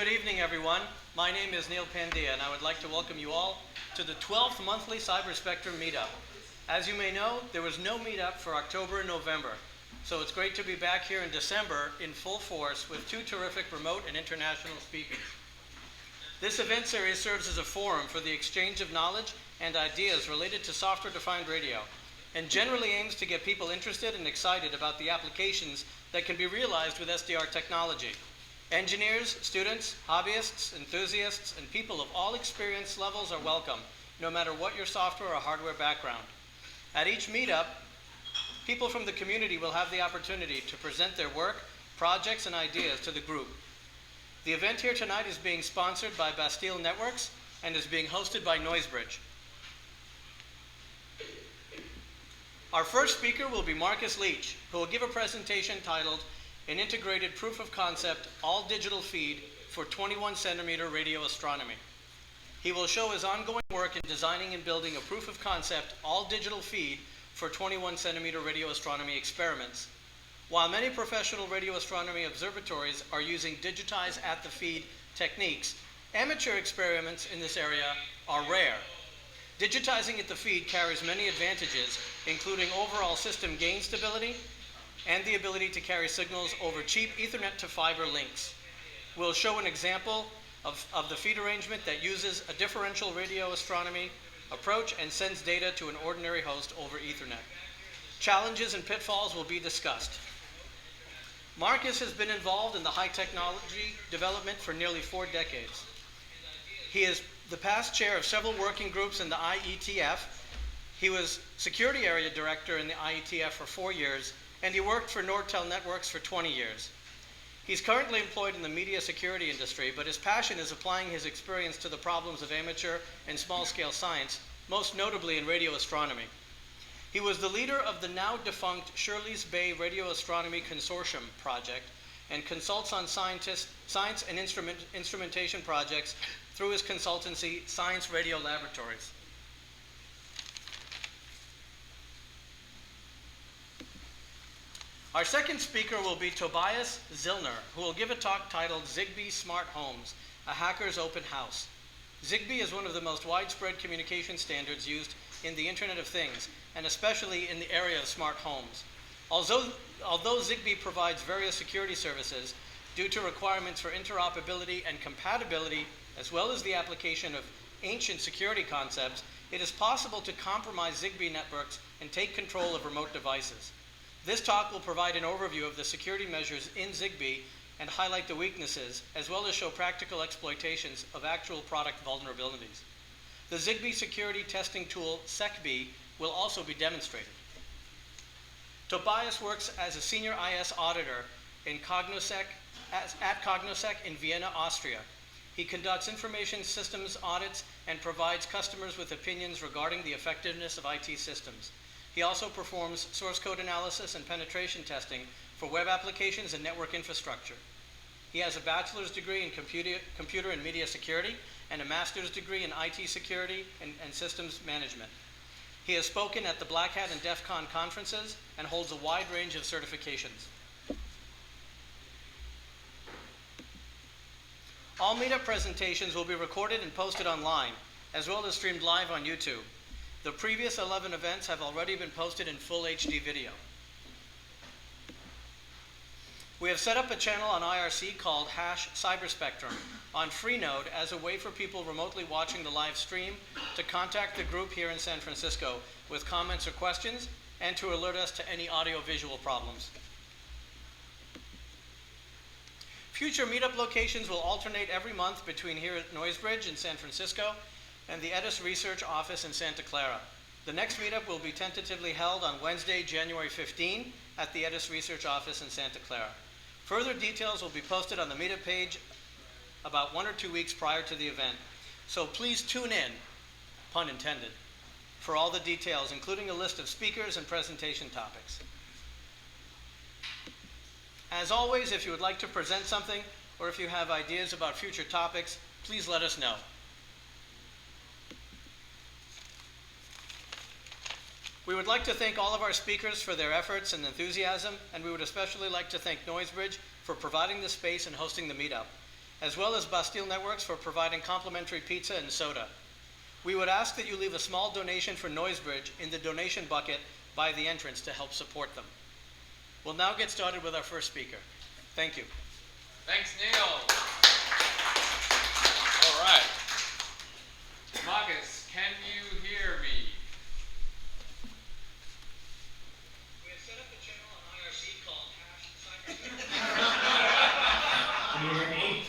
good evening, everyone. My name is Neil Pandia, and I would like to welcome you all to the 12th monthly Cyberspectrum meetup. As you may know, there was no meetup for October and November, so it's great to be back here in December in full force with two terrific remote and international speakers. This event series serves as a forum for the exchange of knowledge and ideas related to software-defined radio, and generally aims to get people interested and excited about the applications that can be realized with SDR technology. Engineers, students, hobbyists, enthusiasts, and people of all experience levels are welcome, no matter what your software or hardware background. At each meetup, people from the community will have the opportunity to present their work, projects, and ideas to the group. The event here tonight is being sponsored by Bastille Networks and is being hosted by Noisebridge. Our first speaker will be Marcus Leach, who will give a presentation titled An Integrated Proof of Concept All-Digital Feed for 21-centimeter Radio Astronomy. He will show his ongoing work in designing and building a proof of concept all-digital feed for 21-centimeter radio astronomy experiments. While many professional radio astronomy observatories are using digitize at the feed techniques, amateur experiments in this area are rare. Digitizing at the feed carries many advantages, including overall system gain stability and the ability to carry signals over cheap Ethernet to fiber links. We'll show an example of the feed arrangement that uses a differential radio astronomy approach and sends data to an ordinary host over Ethernet. Challenges and pitfalls will be discussed. Marcus has been involved in the high technology development for nearly 4 decades. He is the past chair of several working groups in the IETF. He was security area director in the IETF for 4 years, and he worked for Nortel Networks for 20 years. He's currently employed in the media security industry, but his passion is applying his experience to the problems of amateur and small-scale science, most notably in radio astronomy. He was the leader of the now-defunct Shirley's Bay Radio Astronomy Consortium project and consults on science and instrumentation projects through his consultancy, Science Radio Laboratories. Our second speaker will be Tobias Zillner, who will give a talk titled Zigbee Smart Homes, a Hacker's Open House. Zigbee is one of the most widespread communication standards used in the Internet of Things, and especially in the area of smart homes. Although Zigbee provides various security services, due to requirements for interoperability and compatibility, as well as the application of ancient security concepts, it is possible to compromise Zigbee networks and take control of remote devices. This talk will provide an overview of the security measures in Zigbee and highlight the weaknesses, as well as show practical exploitations of actual product vulnerabilities. The Zigbee security testing tool, SecBee, will also be demonstrated. Tobias works as a senior IS auditor in at Cognosec in Vienna, Austria. He conducts information systems audits and provides customers with opinions regarding the effectiveness of IT systems. He also performs source code analysis and penetration testing for web applications and network infrastructure. He has a bachelor's degree in computer and media security and a master's degree in IT security and systems management. He has spoken at the Black Hat and DEF CON conferences and holds a wide range of certifications. All meetup presentations will be recorded and posted online, as well as streamed live on YouTube. The previous 11 events have already been posted in full HD video. We have set up a channel on IRC called #Cyberspectrum on Freenode as a way for people remotely watching the live stream to contact the group here in San Francisco with comments or questions and to alert us to any audio-visual problems. Future meetup locations will alternate every month between here at Noisebridge in San Francisco and the Edis Research Office in Santa Clara. The next meetup will be tentatively held on Wednesday, January 15 at the Edis Research Office in Santa Clara. Further details will be posted on the meetup page about 1 or 2 weeks prior to the event. So please tune in, pun intended, for all the details, including a list of speakers and presentation topics. As always, if you would like to present something or if you have ideas about future topics, please let us know. We would like to thank all of our speakers for their efforts and enthusiasm, and we would especially like to thank Noisebridge for providing the space and hosting the meetup. as well as Bastille Networks for providing complimentary pizza and soda. We would ask that you leave a small donation for NoiseBridge in the donation bucket by the entrance to help support them. We'll now get started with our first speaker. Thank you. Thanks, Neil. All right. Marcus, can you hear me? We have set up a channel on IRC called Cyberspectrum. Can you hear me?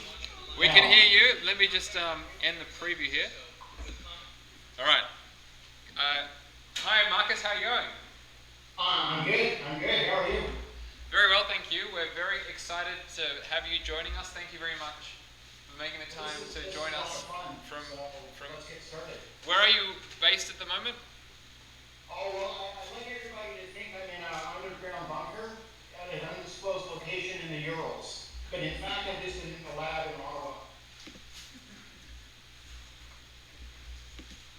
We can hear you. Let me just end the preview here. All right. Hi, Marcus. How are you going? I'm good. How are you? Very well, thank you. We're very excited to have you joining us. Thank you very much for making the time to join us from. Let's get started. Where are you based at the moment? Oh, well, I'd like everybody to think I'm in an underground bunker at an undisclosed location in the Urals. But in fact, I'm just in the lab in Ottawa.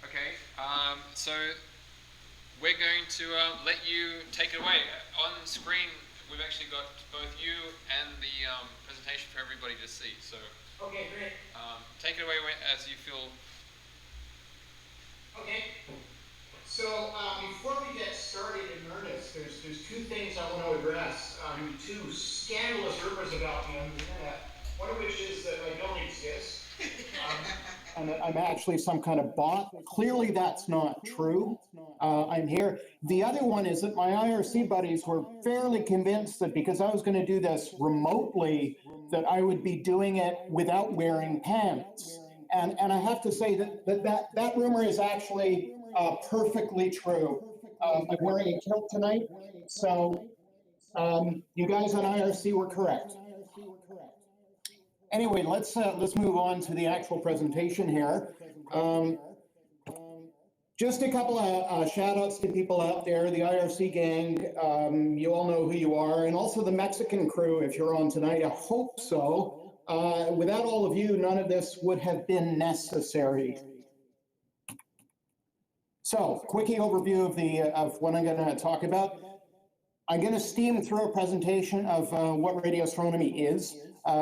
Okay. So we're going to let you take it away. On screen, we've actually got both you and the presentation for everybody to see. So Okay, great. take it away as you feel. Okay. So before we get started in earnest, there's two things I want to address. Two scandalous rumors about me on the internet. One of which is that I don't exist. And that I'm actually some kind of bot. Clearly, that's not true. I'm here. The other one is that my IRC buddies were fairly convinced that because I was going to do this remotely, that I would be doing it without wearing pants. And I have to say that rumor is actually perfectly true. I'm wearing a kilt tonight, so you guys on IRC were correct. Anyway, let's move on to the actual presentation here. Just a couple of shout outs to people out there, the IRC gang, you all know who you are, and also the Mexican crew, if you're on tonight, I hope so. Without all of you, none of this would have been necessary. So, quickie overview of what I'm going to talk about. I'm going to steam through a presentation of what radio astronomy is,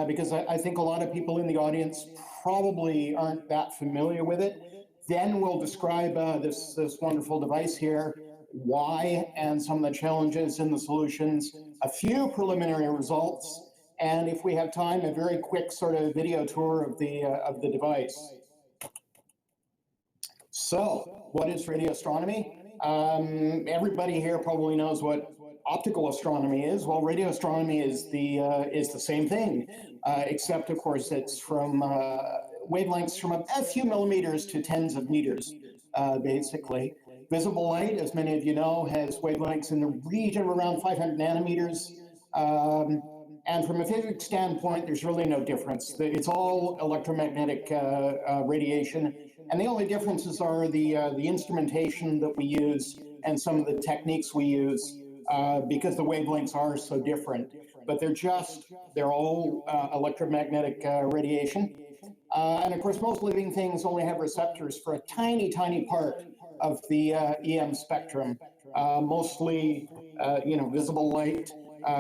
because I think a lot of people in the audience probably aren't that familiar with it. Then we'll describe this wonderful device here, why, and some of the challenges and the solutions, a few preliminary results, and if we have time, a very quick sort of video tour of the device. So, what is radio astronomy? Everybody here probably knows what optical astronomy is. Well, radio astronomy is the same thing, except of course it's from wavelengths from a few millimeters to tens of meters, basically. Visible light, as many of you know, has wavelengths in the region of around 500 nanometers. And from a physics standpoint, there's really no difference. It's all electromagnetic radiation, and the only differences are the instrumentation that we use and some of the techniques we use, because the wavelengths are so different. But they're all electromagnetic radiation. And of course, most living things only have receptors for a tiny, tiny part of the EM spectrum, mostly, visible light.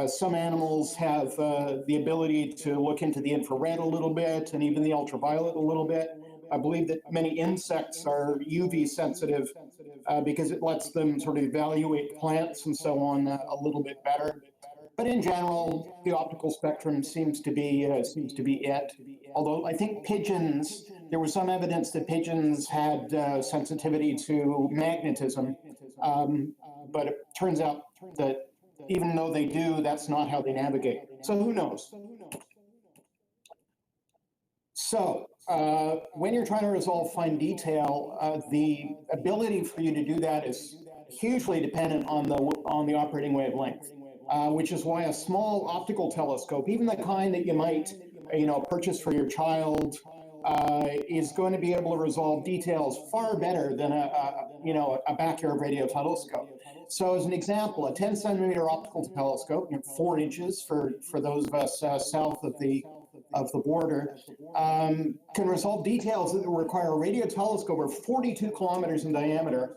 Some animals have the ability to look into the infrared a little bit and even the ultraviolet a little bit. I believe that many insects are UV sensitive because it lets them sort of evaluate plants and so on a little bit better. But in general, the optical spectrum seems to be it. Although I think pigeons, there was some evidence that pigeons had sensitivity to magnetism, but it turns out that even though they do, that's not how they navigate. So who knows? So when you're trying to resolve fine detail, the ability for you to do that is hugely dependent on the operating wavelength, which is why a small optical telescope, even the kind that you might purchase for your child, is going to be able to resolve details far better than a backyard radio telescope. So as an example, a 10 centimeter optical telescope, 4 inches for those of us south of the border, can resolve details that require a radio telescope of 42 kilometers in diameter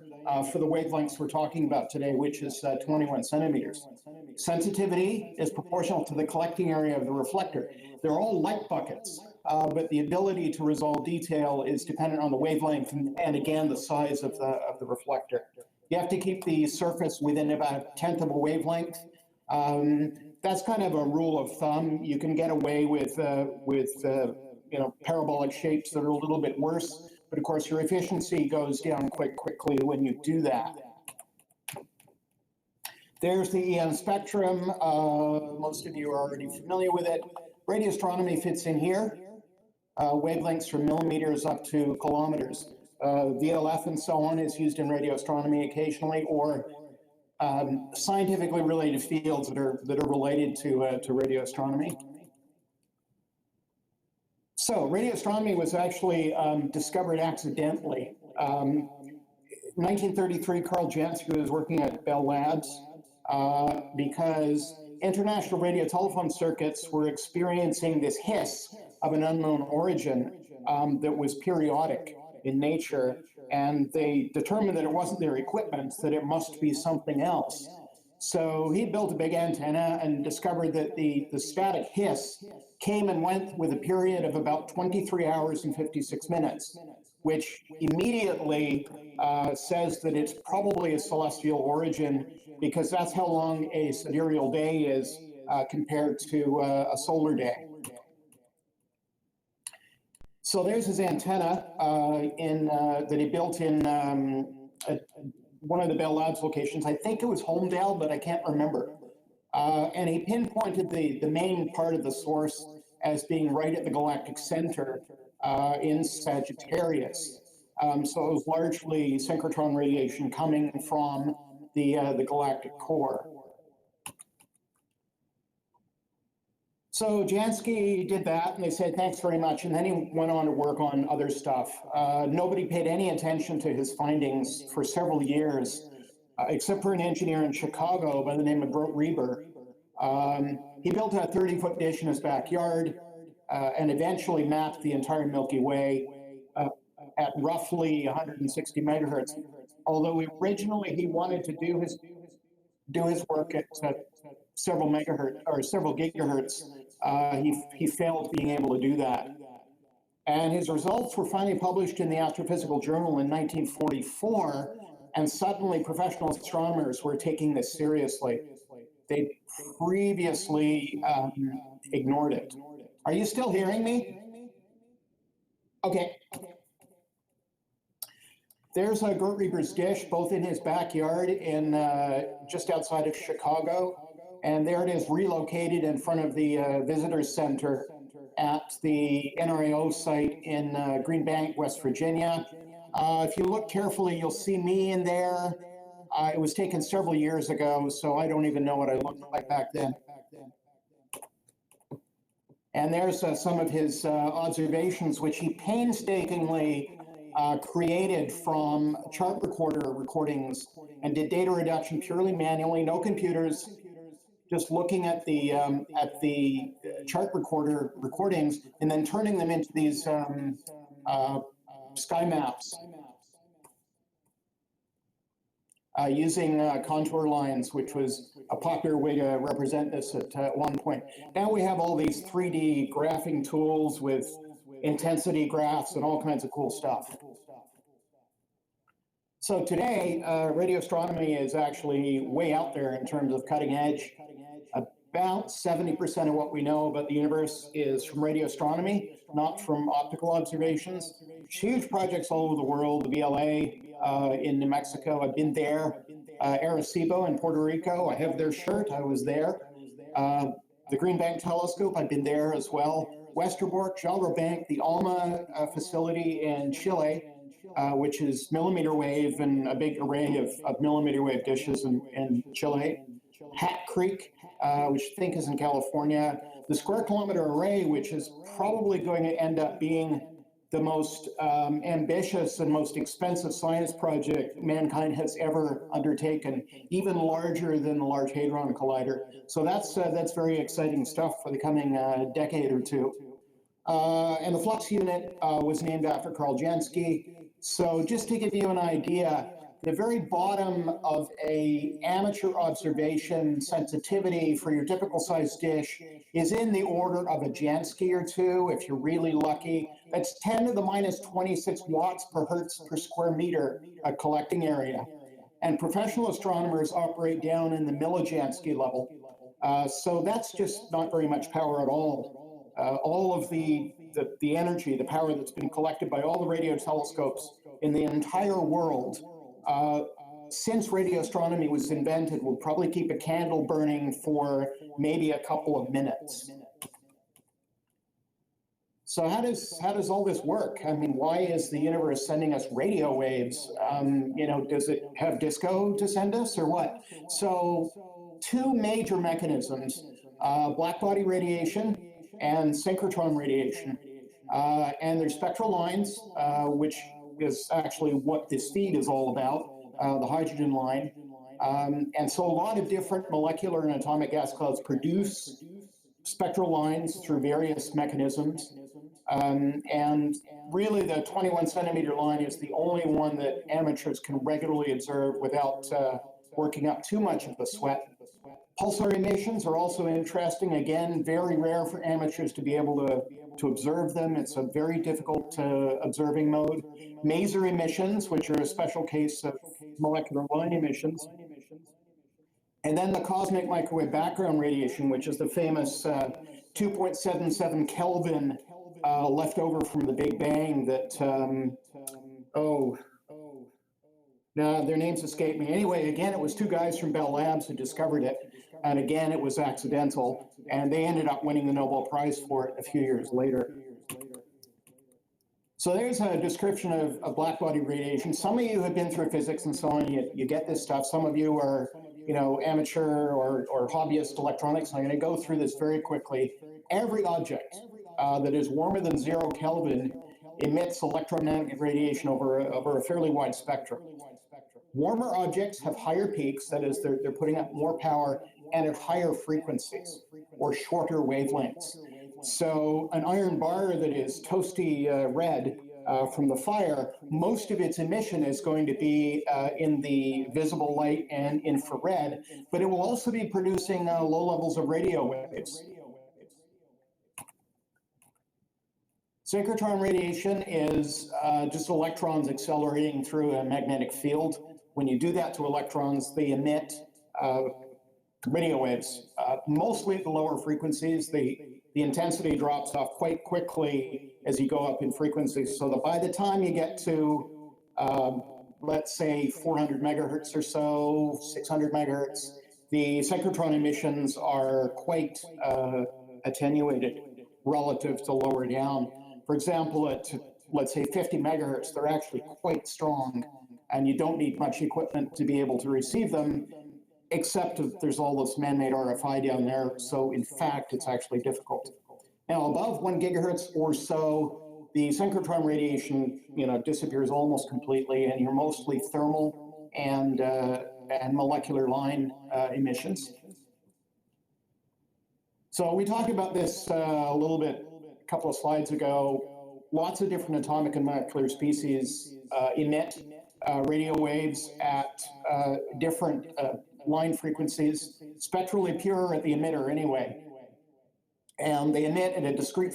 for the wavelengths we're talking about today, which is 21 centimeters. Sensitivity is proportional to the collecting area of the reflector. They're all light buckets. but the ability to resolve detail is dependent on the wavelength and again, the size of the reflector. You have to keep the surface within about a tenth of a wavelength. That's kind of a rule of thumb. You can get away with parabolic shapes that are a little bit worse, but of course your efficiency goes down quite quickly when you do that. There's the EM spectrum. Most of you are already familiar with it. Radio astronomy fits in here. Wavelengths from millimeters up to kilometers. VLF and so on is used in radio astronomy occasionally, or scientifically related fields that are related to radio astronomy. So radio astronomy was actually discovered accidentally. 1933, Carl Jansky was working at Bell Labs because international radio telephone circuits were experiencing this hiss of an unknown origin that was periodic in nature, and they determined that it wasn't their equipment, that it must be something else. So he built a big antenna and discovered that the static hiss came and went with a period of about 23 hours and 56 minutes, which immediately says that it's probably a celestial origin, because that's how long a sidereal day is compared to a solar day. So there's his antenna that he built in one of the Bell Labs locations. I think it was Holmdel, but I can't remember. And he pinpointed the main part of the source as being right at the galactic center in Sagittarius. So it was largely synchrotron radiation coming from the galactic core. So Jansky did that, and they said, thanks very much. And then he went on to work on other stuff. Nobody paid any attention to his findings for several years, except for an engineer in Chicago by the name of Grote Reber. He built a 30-foot dish in his backyard and eventually mapped the entire Milky Way at roughly 160 megahertz. Although originally he wanted to do his work at several megahertz or several gigahertz, he failed being able to do that. And his results were finally published in the Astrophysical Journal in 1944, and suddenly professional astronomers were taking this seriously. They previously ignored it. Are you still hearing me? Okay. There's Grote Reber's dish, both in his backyard in just outside of Chicago. And there it is, relocated in front of the Visitors Center at the NRAO site in Green Bank, West Virginia. If you look carefully, you'll see me in there. It was taken several years ago, so I don't even know what I looked like back then. And there's some of his observations, which he painstakingly created from chart recorder recordings and did data reduction purely manually, no computers, just looking at the chart recorder recordings and then turning them into these sky maps using contour lines, which was a popular way to represent this at one point. Now we have all these 3D graphing tools with intensity graphs and all kinds of cool stuff. So today, radio astronomy is actually way out there in terms of cutting edge. About 70% of what we know about the universe is from radio astronomy, not from optical observations. Huge projects all over the world, the VLA in New Mexico, I've been there. Arecibo in Puerto Rico, I have their shirt, I was there. The Green Bank Telescope, I've been there as well. Westerbork, Jalro Bank, the ALMA facility in Chile, which is millimeter wave and a big array of millimeter wave dishes in Chile. Hat Creek, which I think is in California. The Square Kilometer Array, which is probably going to end up being the most ambitious and most expensive science project mankind has ever undertaken, even larger than the Large Hadron Collider. So that's very exciting stuff for the coming decade or two. And the flux unit was named after Carl Jansky. So just to give you an idea, the very bottom of a amateur observation sensitivity for your typical size dish is in the order of a Jansky or two, if you're really lucky. That's 10 to the minus 26 watts per hertz per square meter, a collecting area. And professional astronomers operate down in the millijansky level. So that's just not very much power at all. All of the energy, the power that's been collected by all the radio telescopes in the entire world since radio astronomy was invented will probably keep a candle burning for maybe a couple of minutes. So how does all this work? I mean, why is the universe sending us radio waves? Does it have disco to send us or what? So two major mechanisms, blackbody radiation and synchrotron radiation. And there's spectral lines, which is actually what this feed is all about, the hydrogen line. And so a lot of different molecular and atomic gas clouds produce spectral lines through various mechanisms. And really the 21 centimeter line is the only one that amateurs can regularly observe without working up too much of the sweat. Pulsar emissions are also interesting. Again, very rare for amateurs to be able to observe them. It's a very difficult observing mode. Maser emissions, which are a special case of molecular line emissions. And then the cosmic microwave background radiation, which is the famous 2.77 Kelvin left over from the Big Bang that, now their names escape me. Anyway, again, it was two guys from Bell Labs who discovered it. And again, it was accidental. And they ended up winning the Nobel Prize for it a few years later. So there's a description of blackbody radiation. Some of you have been through physics and so on. You get this stuff. Some of you are, amateur or hobbyist electronics. I'm going to go through this very quickly. Every object that is warmer than 0 Kelvin emits electromagnetic radiation over a fairly wide spectrum. Warmer objects have higher peaks, that is, they're putting up more power and at higher frequencies or shorter wavelengths. So an iron bar that is toasty red from the fire, most of its emission is going to be in the visible light and infrared, but it will also be producing low levels of radio waves. Synchrotron radiation is just electrons accelerating through a magnetic field. When you do that to electrons, they emit radio waves, mostly at the lower frequencies. The intensity drops off quite quickly as you go up in frequencies, so that by the time you get to, let's say, 400 megahertz or so, 600 megahertz, the synchrotron emissions are quite attenuated relative to lower down. For example, at, let's say, 50 megahertz, they're actually quite strong, and you don't need much equipment to be able to receive them, except if there's all this man-made RFI down there. So in fact, it's actually difficult. Now, above 1 gigahertz or so, the synchrotron radiation, disappears almost completely, and you're mostly thermal and molecular line emissions. So we talked about this a little bit a couple of slides ago. Lots of different atomic and molecular species emit radio waves at different line frequencies, spectrally pure at the emitter anyway. And they emit at a discrete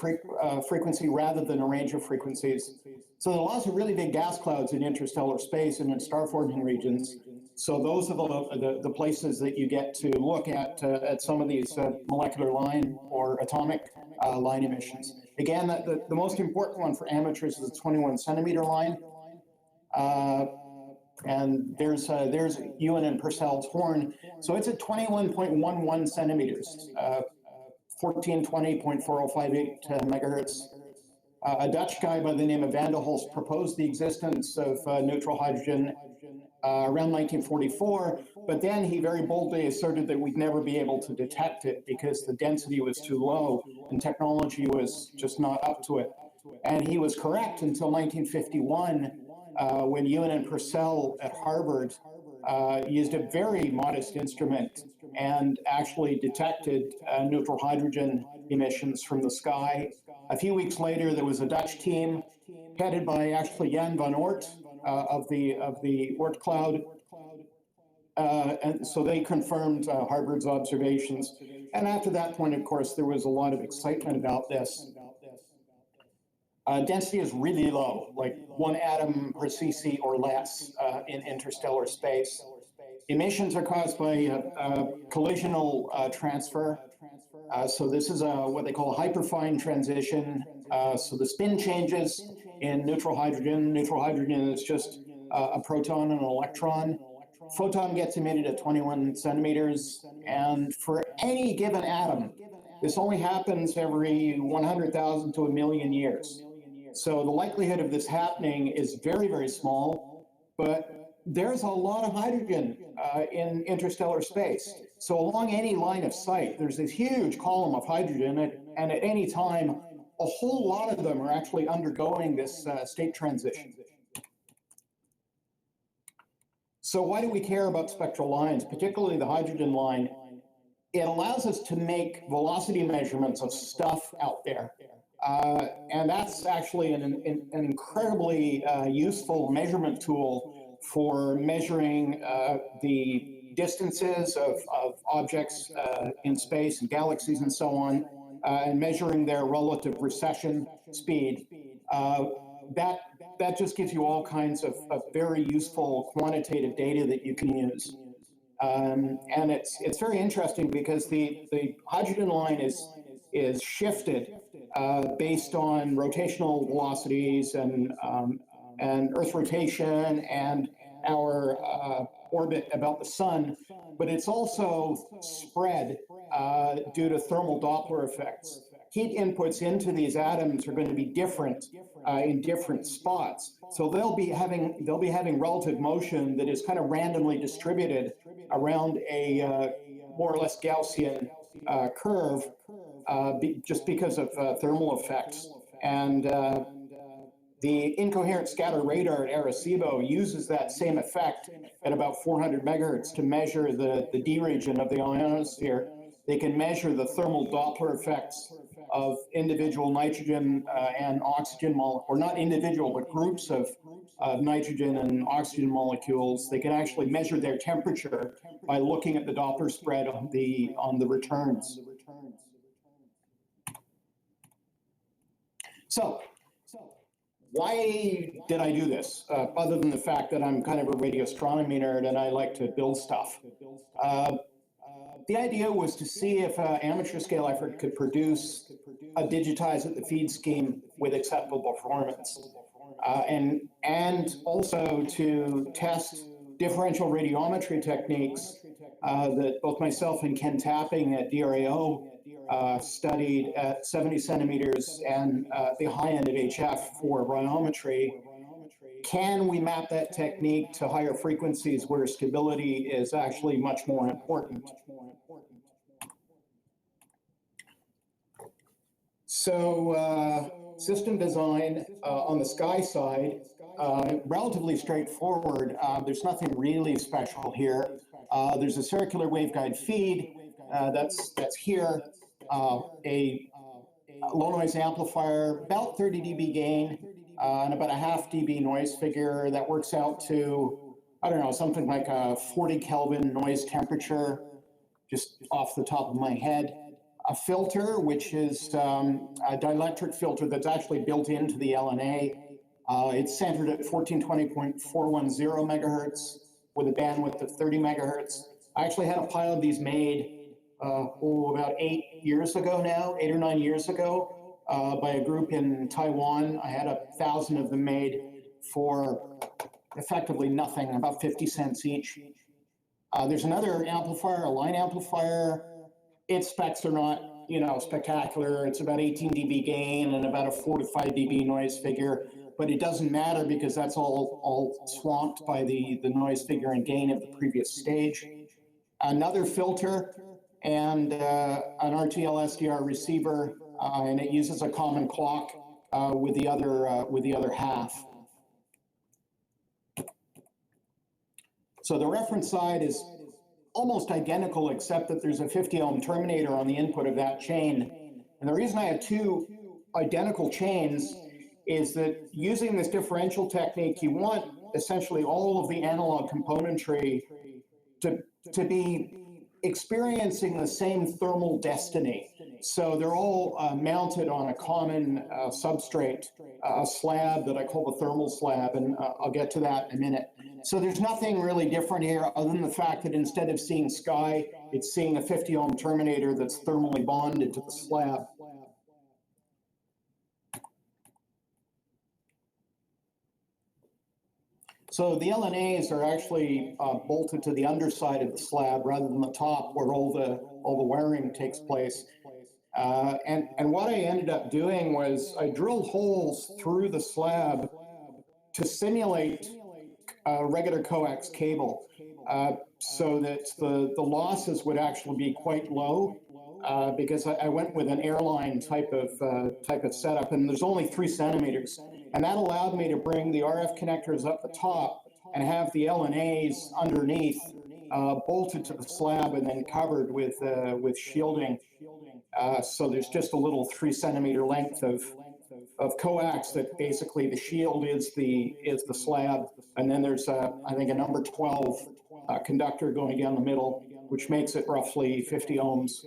frequency rather than a range of frequencies. So there are lots of really big gas clouds in interstellar space and in star-forming regions. So those are the places that you get to look at some of these molecular line or atomic line emissions. Again, the most important one for amateurs is the 21 centimeter line. And there's Ewan and Purcell's horn. So it's at 21.11 centimeters, 1420.4058 megahertz. A Dutch guy by the name of Van der Hulst proposed the existence of neutral hydrogen around 1944, but then he very boldly asserted that we'd never be able to detect it because the density was too low and technology was just not up to it. And he was correct until 1951, when Ewan and Purcell at Harvard used a very modest instrument and actually detected neutral hydrogen emissions from the sky. A few weeks later, there was a Dutch team headed by actually Jan van Oort, of the Oort cloud. And so they confirmed Harvard's observations. And after that point, of course, there was a lot of excitement about this. Density is really low, like 1 atom per cc or less in interstellar space. Emissions are caused by collisional transfer. So this is what they call a hyperfine transition. So the spin changes in neutral hydrogen. Neutral hydrogen is just a proton and an electron. Photon gets emitted at 21 centimeters. And for any given atom, this only happens every 100,000 to 1,000,000 years. So the likelihood of this happening is very, very small, but there's a lot of hydrogen in interstellar space. So along any line of sight, there's this huge column of hydrogen, and at any time, a whole lot of them are actually undergoing this state transition. So why do we care about spectral lines, particularly the hydrogen line? It allows us to make velocity measurements of stuff out there. And that's actually an incredibly useful measurement tool for measuring the distances of objects in space and galaxies and so on, and measuring their relative recession speed. That just gives you all kinds of very useful quantitative data that you can use. And it's very interesting because the hydrogen line is shifted based on rotational velocities and Earth rotation and our orbit about the sun, but it's also spread due to thermal Doppler effects. Heat inputs into these atoms are going to be different in different spots. So they'll be having relative motion that is kind of randomly distributed around a more or less Gaussian curve, just because of thermal effects. And the incoherent scatter radar at Arecibo uses that same effect at about 400 megahertz to measure the D region of the ionosphere. They can measure the thermal Doppler effects of individual nitrogen and oxygen molecules, or not individual, but groups of nitrogen and oxygen molecules. They can actually measure their temperature by looking at the Doppler spread on the returns. So, why did I do this, other than the fact that I'm kind of a radio astronomy nerd and I like to build stuff? The idea was to see if an amateur scale effort could produce a digitize at the feed scheme with acceptable performance, and also to test differential radiometry techniques that both myself and Ken Tapping at DRAO studied at 70 centimeters and the high end of HF for radiometry. Can we map that technique to higher frequencies where stability is actually much more important? So system design on the sky side, relatively straightforward. There's nothing really special here. There's a circular waveguide feed that's here, a low noise amplifier, about 30 dB gain, and about a half dB noise figure that works out to, I don't know, something like a 40 Kelvin noise temperature, just off the top of my head. A filter, which is a dielectric filter that's actually built into the LNA. It's centered at 1420.410 megahertz with a bandwidth of 30 megahertz. I actually had a pile of these made about 8 years ago now, 8 or 9 years ago, by a group in Taiwan. I had 1,000 of them made for effectively nothing, about 50 cents each. There's another amplifier, a line amplifier. Its specs are not, spectacular. It's about 18 dB gain and about a 4 to 5 dB noise figure, but it doesn't matter because that's all swamped by the noise figure and gain of the previous stage. Another filter and an RTL SDR receiver, and it uses a common clock with the other half. So the reference side is almost identical, except that there's a 50 ohm terminator on the input of that chain. And the reason I have two identical chains is that using this differential technique, you want essentially all of the analog componentry to be experiencing the same thermal destiny. So they're all mounted on a common substrate, a slab that I call the thermal slab, and I'll get to that in a minute. So there's nothing really different here other than the fact that instead of seeing sky, it's seeing a 50 ohm terminator that's thermally bonded to the slab. So the LNAs are actually bolted to the underside of the slab rather than the top where all the wiring takes place. And what I ended up doing was I drilled holes through the slab to simulate a regular coax cable so that the losses would actually be quite low because I went with an airline type of setup, and there's only 3 centimeters. And that allowed me to bring the RF connectors up the top and have the LNAs underneath bolted to the slab and then covered with shielding. So there's just a little 3 centimeter length of coax that basically the shield is the slab, and then there's I think a number 12 conductor going down the middle, which makes it roughly 50 ohms.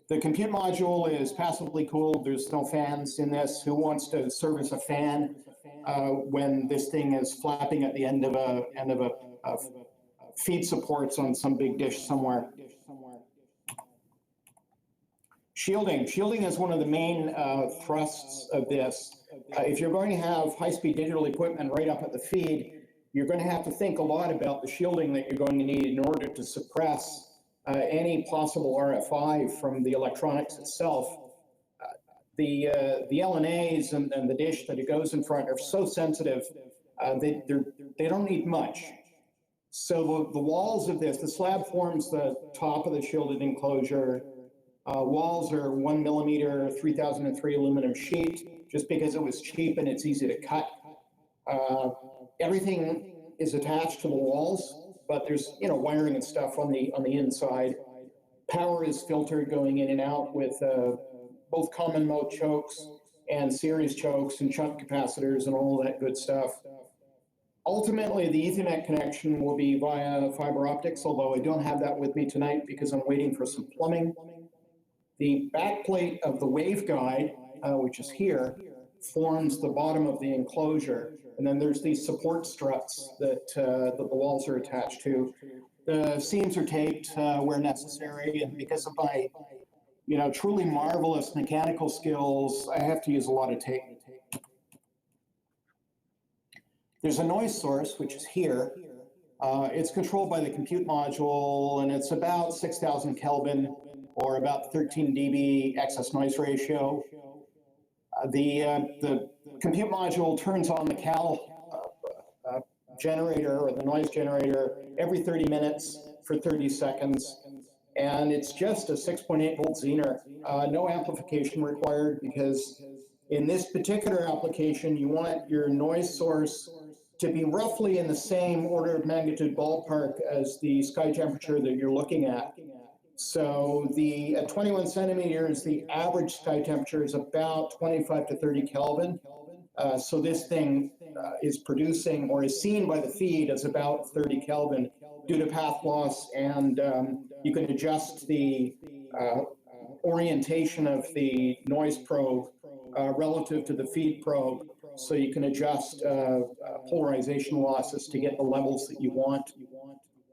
The compute module is passively cooled. There's no fans in this. Who wants to serve as a fan when this thing is flapping at the end of a feed supports on some big dish somewhere? Shielding. Shielding is one of the main thrusts of this. If you're going to have high-speed digital equipment right up at the feed, you're going to have to think a lot about the shielding that you're going to need in order to suppress any possible RFI from the electronics itself. The LNAs and the dish that it goes in front are so sensitive, they don't need much. So the walls of this, the slab forms the top of the shielded enclosure. Walls are 1 millimeter 3003 aluminum sheet, just because it was cheap and it's easy to cut. Everything is attached to the walls, but there's wiring and stuff on the inside. Power is filtered going in and out with both common mode chokes and series chokes and shunt capacitors and all that good stuff. Ultimately, the Ethernet connection will be via fiber optics, although I don't have that with me tonight because I'm waiting for some plumbing. The backplate of the waveguide, which is here, forms the bottom of the enclosure. And then there's these support struts that the walls are attached to. The seams are taped where necessary, and because of my truly marvelous mechanical skills, I have to use a lot of tape. There's a noise source, which is here. It's controlled by the compute module, and it's about 6,000 Kelvin, or about 13 dB excess noise ratio. The compute module turns on the cal generator, or the noise generator, every 30 minutes for 30 seconds. And it's just a 6.8 volt Zener. No amplification required, because in this particular application, you want your noise source to be roughly in the same order of magnitude ballpark as the sky temperature that you're looking at. So at 21 centimeters, the average sky temperature is about 25 to 30 Kelvin. So this thing is producing, or is seen by the feed as about 30 Kelvin due to path loss, and you can adjust the orientation of the noise probe relative to the feed probe, so you can adjust polarization losses to get the levels that you want.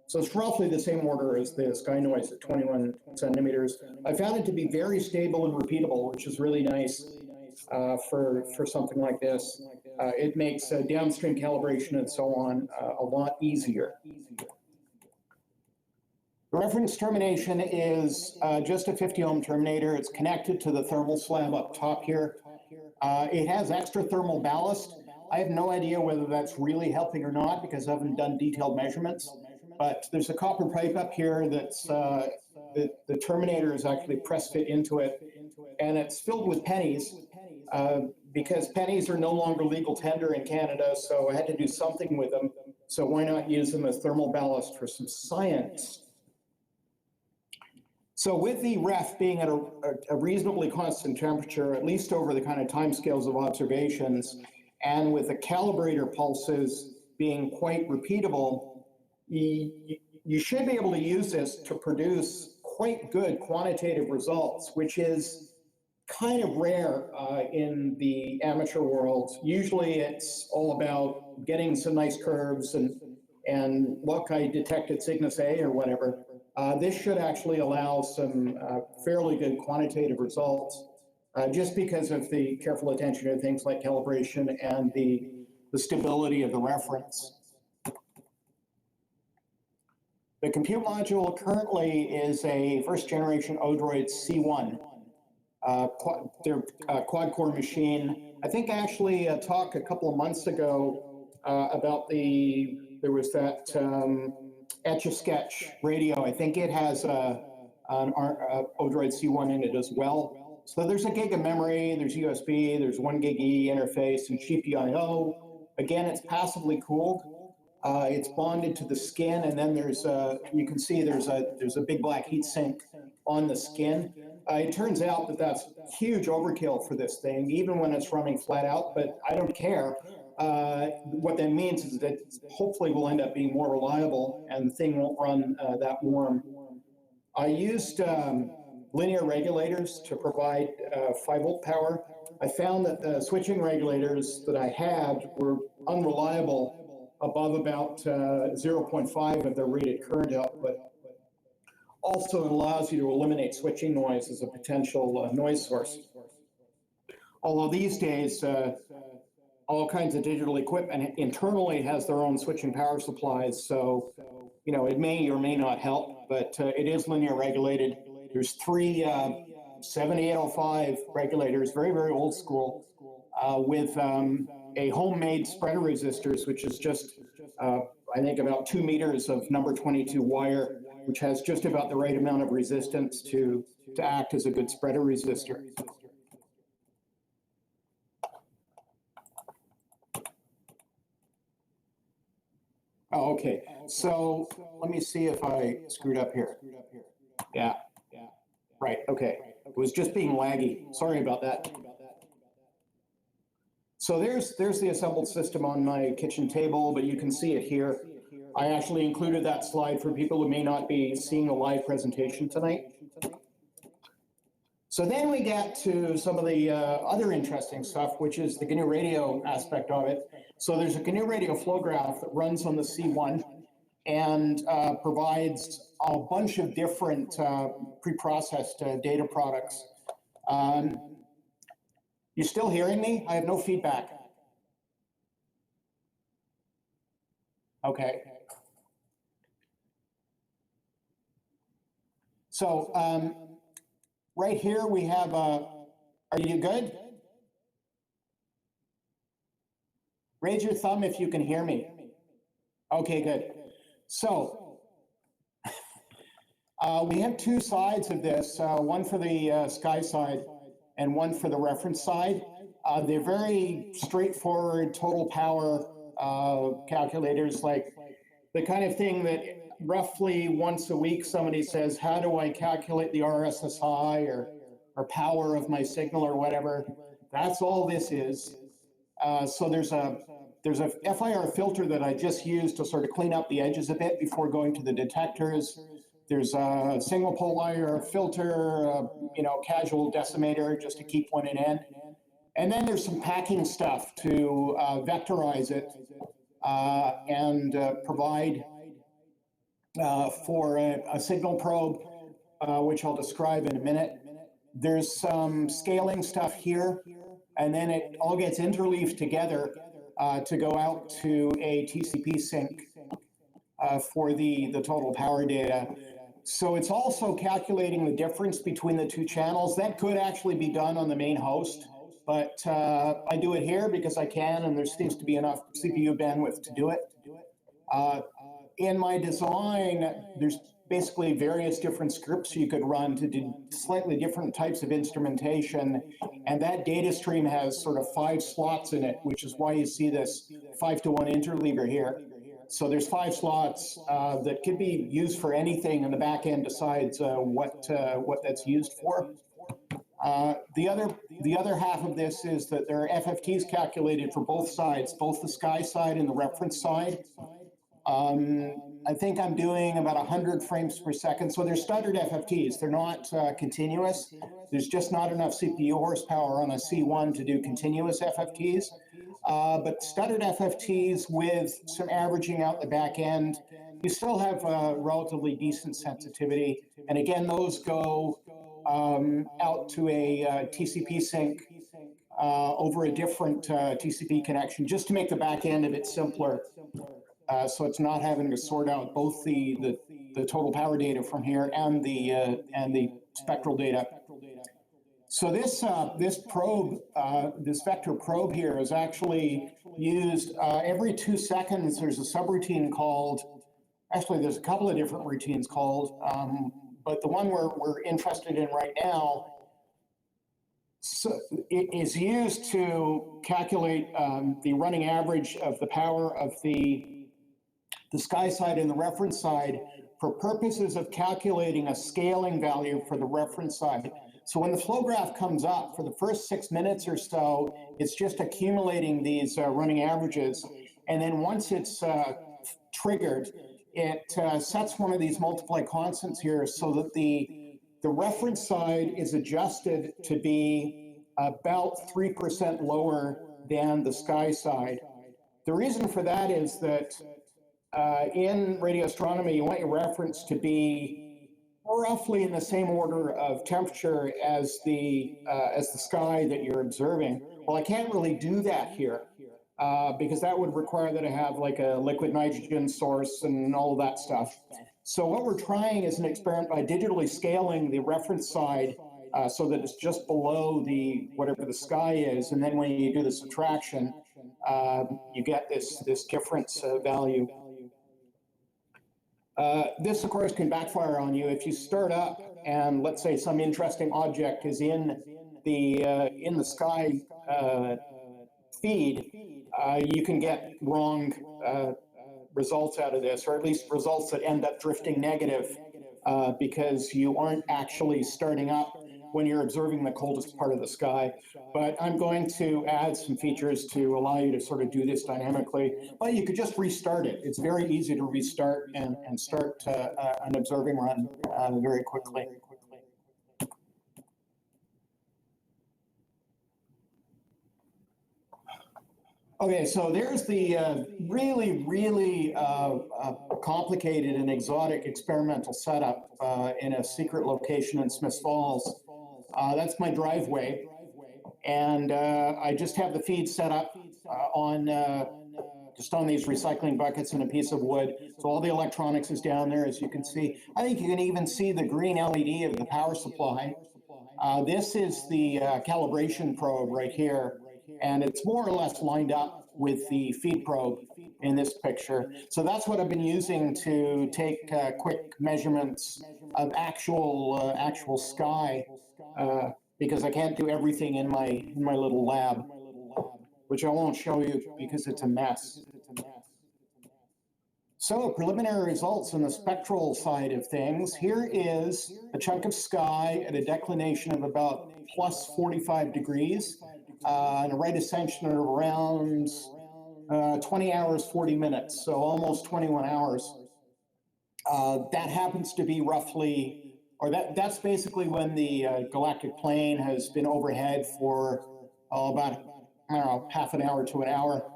So it's roughly the same order as the sky noise at 21 centimeters. I found it to be very stable and repeatable, which is really nice for something like this. It makes downstream calibration and so on a lot easier. The reference termination is just a 50 ohm terminator. It's connected to the thermal slab up top here. It has extra thermal ballast. I have no idea whether that's really helping or not, because I haven't done detailed measurements. But there's a copper pipe up here that's the terminator is actually press fit into it, and it's filled with pennies because pennies are no longer legal tender in Canada, so I had to do something with them. So why not use them as thermal ballast for some science? So with the ref being at a reasonably constant temperature, at least over the kind of timescales of observations, and with the calibrator pulses being quite repeatable, you should be able to use this to produce quite good quantitative results, which is kind of rare in the amateur world. Usually it's all about getting some nice curves and look, I detected Cygnus A or whatever. This should actually allow some fairly good quantitative results just because of the careful attention to things like calibration and the stability of the reference. The compute module currently is a first generation Odroid C1. They're a quad-core machine. I think I actually talked a couple of months ago about there was that Etch-a-Sketch radio. I think it has an Odroid C1 in it as well. So there's a gig of memory, there's USB, there's 1 gig E interface and GPIO. Again, it's passively cooled. It's bonded to the skin, and then there's you can see there's a big black heat sink on the skin. It turns out that that's huge overkill for this thing, even when it's running flat out, but I don't care. What that means is that hopefully will end up being more reliable and the thing won't run that warm. I used linear regulators to provide 5-volt power. I found that the switching regulators that I had were unreliable above about 0.5 of the rated current output. Also, it allows you to eliminate switching noise as a potential noise source. Although these days, all kinds of digital equipment internally has their own switching power supplies, so it may or may not help, but it is linear regulated. There's 3 7805 regulators, very, very old school, with a homemade spreader resistors, which is just, I think, about 2 meters of number 22 wire, which has just about the right amount of resistance to act as a good spreader resistor. Oh, okay. So let me see if I screwed up here. Yeah. Right. Okay. It was just being laggy. Sorry about that. So there's the assembled system on my kitchen table, but you can see it here. I actually included that slide for people who may not be seeing a live presentation tonight. So then we get to some of the other interesting stuff, which is the GNU radio aspect of it. So there's a GNU radio flow graph that runs on the C1 and provides a bunch of different pre-processed data products. You still hearing me? I have no feedback. Okay. So right here we have are you good? Raise your thumb if you can hear me. Okay, good. So we have 2 sides of this, one for the sky side and one for the reference side. They're very straightforward total power calculators, like the kind of thing that roughly once a week somebody says, how do I calculate the RSSI or power of my signal or whatever? That's all this is. So there's a FIR filter that I just used to sort of clean up the edges a bit before going to the detectors. There's a single pole IR filter, casual decimator just to keep one in end. And then there's some packing stuff to vectorize it and provide for a signal probe, which I'll describe in a minute. There's some scaling stuff here, and then it all gets interleaved together to go out to a TCP sync for the total power data. So it's also calculating the difference between the 2 channels. That could actually be done on the main host, but I do it here because I can, and there seems to be enough CPU bandwidth to do it. In my design, there's basically various different scripts you could run to do slightly different types of instrumentation, and that data stream has sort of 5 slots in it, which is why you see this 5-to-1 interleaver here. So there's 5 slots that could be used for anything, and the back end decides what that's used for. The other half of this is that there are FFTs calculated for both sides, both the sky side and the reference side. I think I'm doing about 100 frames per second. So they're stuttered FFTs. They're not continuous. There's just not enough CPU horsepower on a C1 to do continuous FFTs. But stuttered FFTs with some averaging out the back end, you still have relatively decent sensitivity. And again, those go out to a TCP sync over a different TCP connection, just to make the back end of it simpler. So it's not having to sort out both the total power data from here and the spectral data. So this probe, this vector probe here, is actually used every 2 seconds. There's a subroutine called. Actually, there's a couple of different routines called, but the one we're interested in right now is used to calculate the running average of the power of the sky side and the reference side for purposes of calculating a scaling value for the reference side. So when the flow graph comes up, for the first 6 minutes or so, it's just accumulating these running averages. And then once it's triggered, it sets one of these multiply constants here so that the reference side is adjusted to be about 3% lower than the sky side. The reason for that is that in radio astronomy, you want your reference to be roughly in the same order of temperature as the sky that you're observing. Well, I can't really do that here because that would require that I have like a liquid nitrogen source and all of that stuff. So what we're trying is an experiment by digitally scaling the reference side so that it's just below the whatever the sky is, and then when you do the subtraction, you get this difference value. This, of course, can backfire on you if you start up and let's say some interesting object is in the sky feed. You can get wrong results out of this, or at least results that end up drifting negative because you aren't actually starting up when you're observing the coldest part of the sky. But I'm going to add some features to allow you to sort of do this dynamically. But you could just restart it. It's very easy to restart and start an observing run very quickly. Okay, so there's the really, really complicated and exotic experimental setup in a secret location in Smiths Falls. That's my driveway, and I just have the feed set up on these recycling buckets and a piece of wood. So all the electronics is down there, as you can see. I think you can even see the green LED of the power supply. This is the calibration probe right here, and it's more or less lined up with the feed probe in this picture. So that's what I've been using to take quick measurements of actual sky, because I can't do everything in my little lab, which I won't show you because it's a mess. So preliminary results on the spectral side of things. Here is a chunk of sky at a declination of about plus 45 degrees and a rate ascension of around 20 hours, 40 minutes, so almost 21 hours. That happens to be roughly, or that's basically when the galactic plane has been overhead for about, I don't know, half an hour to an hour.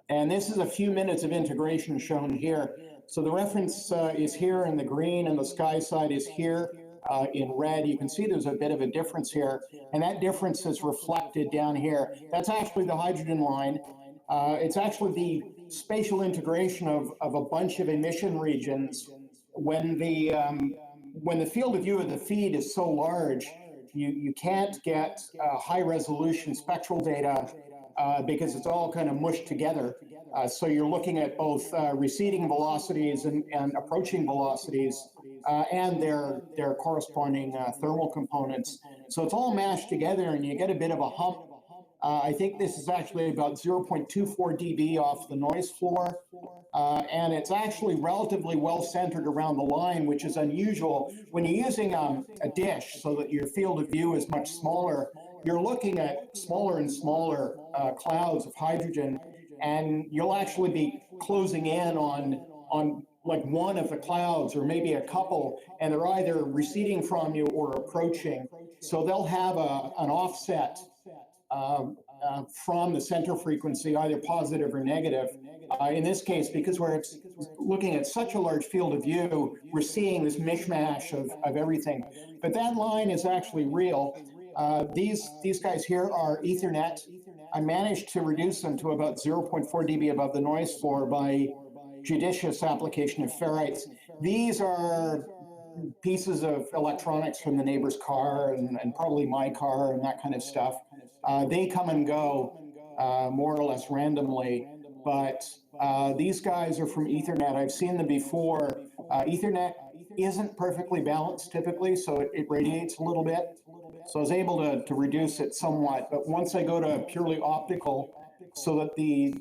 And this is a few minutes of integration shown here. So the reference is here in the green, and the sky side is here in red. You can see there's a bit of a difference here, and that difference is reflected down here. That's actually the hydrogen line. It's actually the spatial integration of a bunch of emission regions. When the field of view of the feed is so large, you can't get high resolution spectral data because it's all kind of mushed together. So you're looking at both receding velocities and approaching velocities and their corresponding thermal components. So it's all mashed together, and you get a bit of a hump I think this is actually about 0.24 dB off the noise floor. And it's actually relatively well centered around the line, which is unusual. When you're using a dish so that your field of view is much smaller, you're looking at smaller and smaller clouds of hydrogen, and you'll actually be closing in on like one of the clouds or maybe a couple, and they're either receding from you or approaching. So they'll have an offset from the center frequency, either positive or negative. In this case, because we're looking at such a large field of view, we're seeing this mishmash of everything. But that line is actually real. These guys here are Ethernet. I managed to reduce them to about 0.4 dB above the noise floor by judicious application of ferrites. These are pieces of electronics from the neighbor's car and probably my car and that kind of stuff. They come and go more or less randomly, but these guys are from Ethernet. I've seen them before. Ethernet isn't perfectly balanced typically, so it radiates a little bit. So I was able to reduce it somewhat, but once I go to purely optical, so that the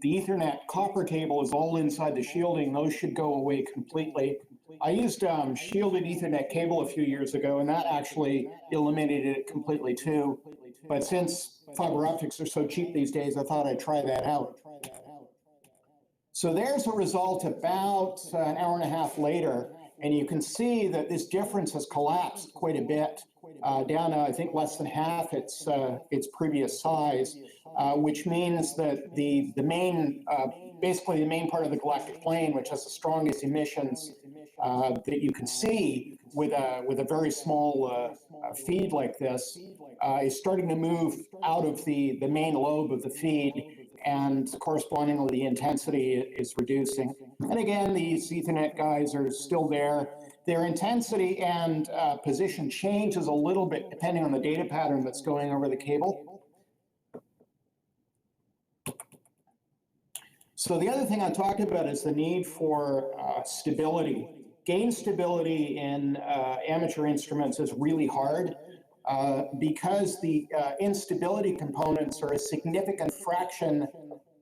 Ethernet copper cable is all inside the shielding, those should go away completely. I used shielded Ethernet cable a few years ago, and that actually eliminated it completely too. But since fiber optics are so cheap these days, I thought I'd try that out. So there's a result about an hour and a half later, and you can see that this difference has collapsed quite a bit, down to, I think, less than half its previous size, which means that the main, basically the main part of the galactic plane, which has the strongest emissions that you can see with a very small feed like this, is starting to move out of the main lobe of the feed, and correspondingly the intensity is reducing. And again, these Ethernet guys are still there. Their intensity and position changes a little bit depending on the data pattern that's going over the cable. So the other thing I talked about is the need for stability. Gain stability in amateur instruments is really hard because the instability components are a significant fraction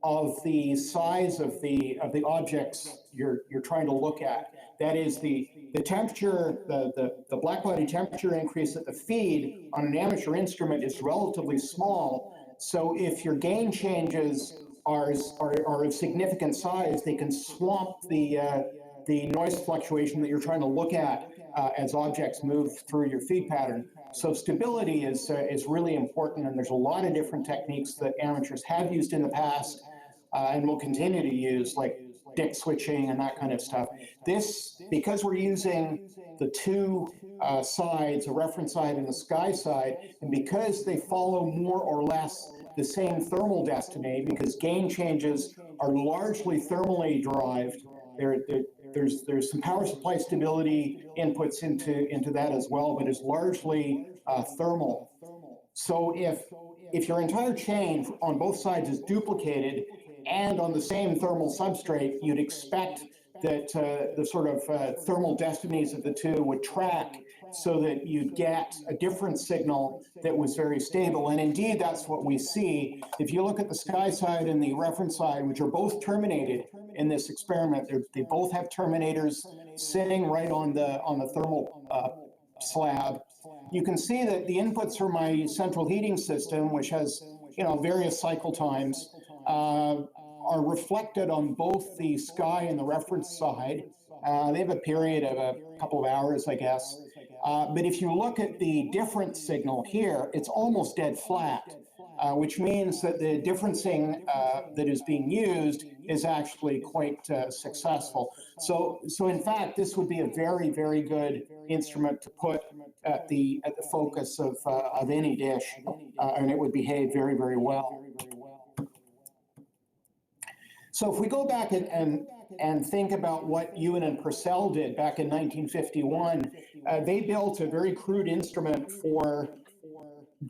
of the size of the objects you're trying to look at. That is the temperature, the blackbody temperature increase at the feed on an amateur instrument is relatively small. So if your gain changes are of significant size, they can swamp the noise fluctuation that you're trying to look at as objects move through your feed pattern. So stability is really important, and there's a lot of different techniques that amateurs have used in the past and will continue to use, like dict switching and that kind of stuff. This, because we're using the two sides, a reference side and a sky side, and because they follow more or less the same thermal destiny, because gain changes are largely thermally derived, there's some power supply stability inputs into that as well, but it's largely thermal. So if your entire chain on both sides is duplicated and on the same thermal substrate, you'd expect that the sort of thermal destinies of the two would track so that you'd get a different signal that was very stable. And indeed, that's what we see. If you look at the sky side and the reference side, which are both terminated in this experiment, they both have terminators sitting right on the thermal slab. You can see that the inputs for my central heating system, which has various cycle times, are reflected on both the sky and the reference side. They have a period of a couple of hours, I guess. But if you look at the difference signal here, it's almost dead flat, which means that the differencing that is being used is actually quite successful. So in fact, this would be a very, very good instrument to put at the focus of any dish, and it would behave very, very well. So if we go back and think about what Ewan and Purcell did back in 1951, they built a very crude instrument for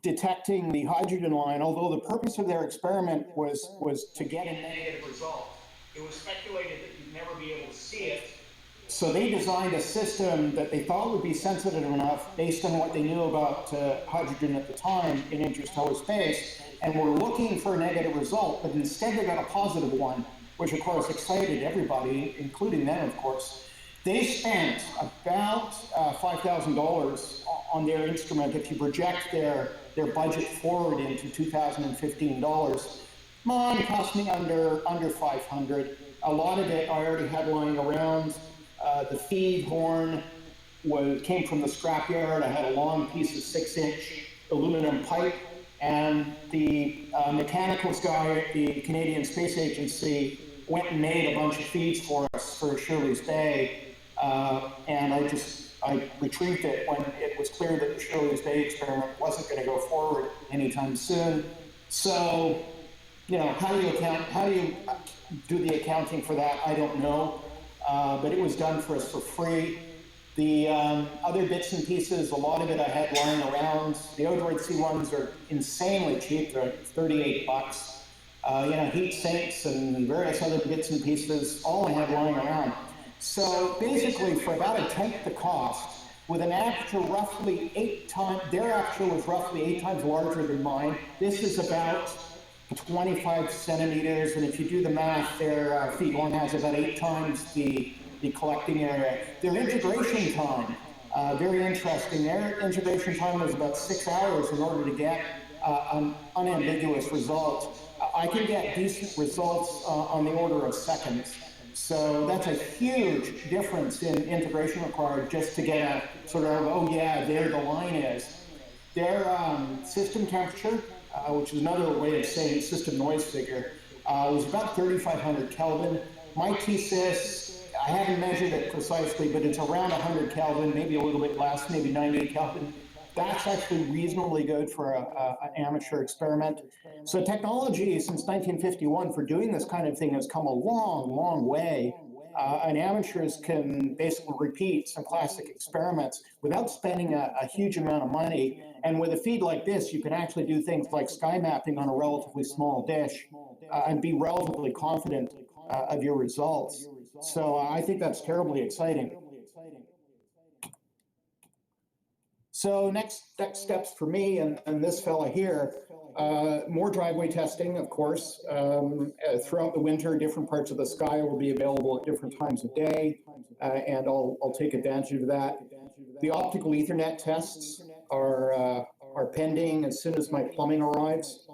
detecting the hydrogen line, although the purpose of their experiment was to get a negative result. It was speculated that you'd never be able to see it. So they designed a system that they thought would be sensitive enough, based on what they knew about hydrogen at the time in interstellar space, and were looking for a negative result, but instead they got a positive one, which of course excited everybody, including them, of course. They spent about $5,000 on their instrument. If you project their budget forward into 2015 dollars, mine cost me under 500. A lot of it I already had lying around. The feed horn came from the scrapyard. I had a long piece of 6-inch aluminum pipe, and the mechanicals guy at the Canadian Space Agency went and made a bunch of feeds for us for Shirley's Bay, and I retrieved it when it was clear that the Shirley's Bay experiment wasn't going to go forward anytime soon. So, you know, how do you do the accounting for that? I don't know, but it was done for us for free. The other bits and pieces, a lot of it I had lying around. The Odroid C1s are insanely cheap. They're 38 bucks. You know, heat sinks and various other bits and pieces, all I had lying around. So basically, for about a tenth the cost, with an aperture roughly 8 times, their aperture was roughly 8 times larger than mine. This is about 25 centimeters, and if you do the math, their feed horn has about 8 times the collecting area. Their integration time, very interesting. Their integration time was about 6 hours in order to get an unambiguous result. I can get decent results on the order of seconds. So that's a huge difference in integration required just to get a sort of, oh yeah, there the line is. Their system temperature, which is another way of saying system noise figure, was about 3,500 Kelvin. My TSIS, I haven't measured it precisely, but it's around 100 Kelvin, maybe a little bit less, maybe 90 Kelvin. That's actually reasonably good for an amateur experiment. So technology since 1951 for doing this kind of thing has come a long, long way. And amateurs can basically repeat some classic experiments without spending a huge amount of money. And with a feed like this, you can actually do things like sky mapping on a relatively small dish and be relatively confident of your results. So I think that's terribly exciting. So next steps for me and this fella here, more driveway testing, of course. Throughout the winter, different parts of the sky will be available at different times of day, and I'll take advantage of that. The optical Ethernet tests are pending as soon as my plumbing arrives.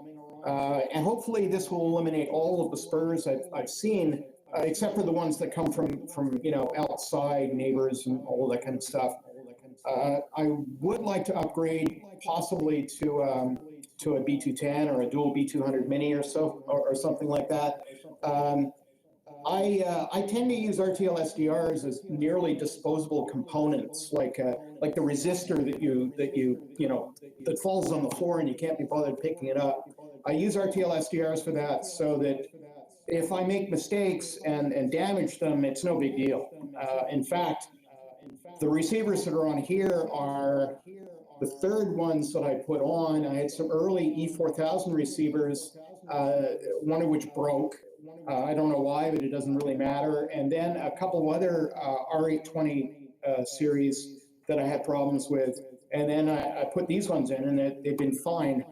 And hopefully this will eliminate all of the spurs I've seen, except for the ones that come from you know, outside neighbors and all of that kind of stuff. I would like to upgrade possibly to a B210 or a dual B200 mini or so, or something like that. I tend to use RTL SDRs as nearly disposable components, like the resistor that falls on the floor and you can't be bothered picking it up. I use RTL SDRs for that, so that if I make mistakes and damage them, it's no big deal. In fact, the receivers that are on here are the third ones that I put on. I had some early E4000 receivers, one of which broke. I don't know why, but it doesn't really matter. And then a couple of other R820 series that I had problems with. And then I put these ones in, and they've been fine.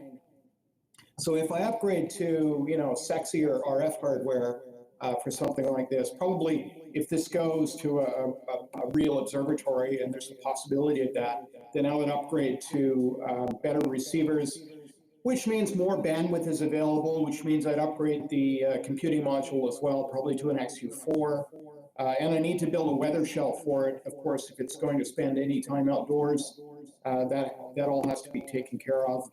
So if I upgrade to, you know, sexier RF hardware for something like this, probably if this goes to a real observatory, and there's a possibility of that, then I would upgrade to better receivers, which means more bandwidth is available, which means I'd upgrade the computing module as well, probably to an XU4. And I need to build a weather shell for it, of course, if it's going to spend any time outdoors. That all has to be taken care of.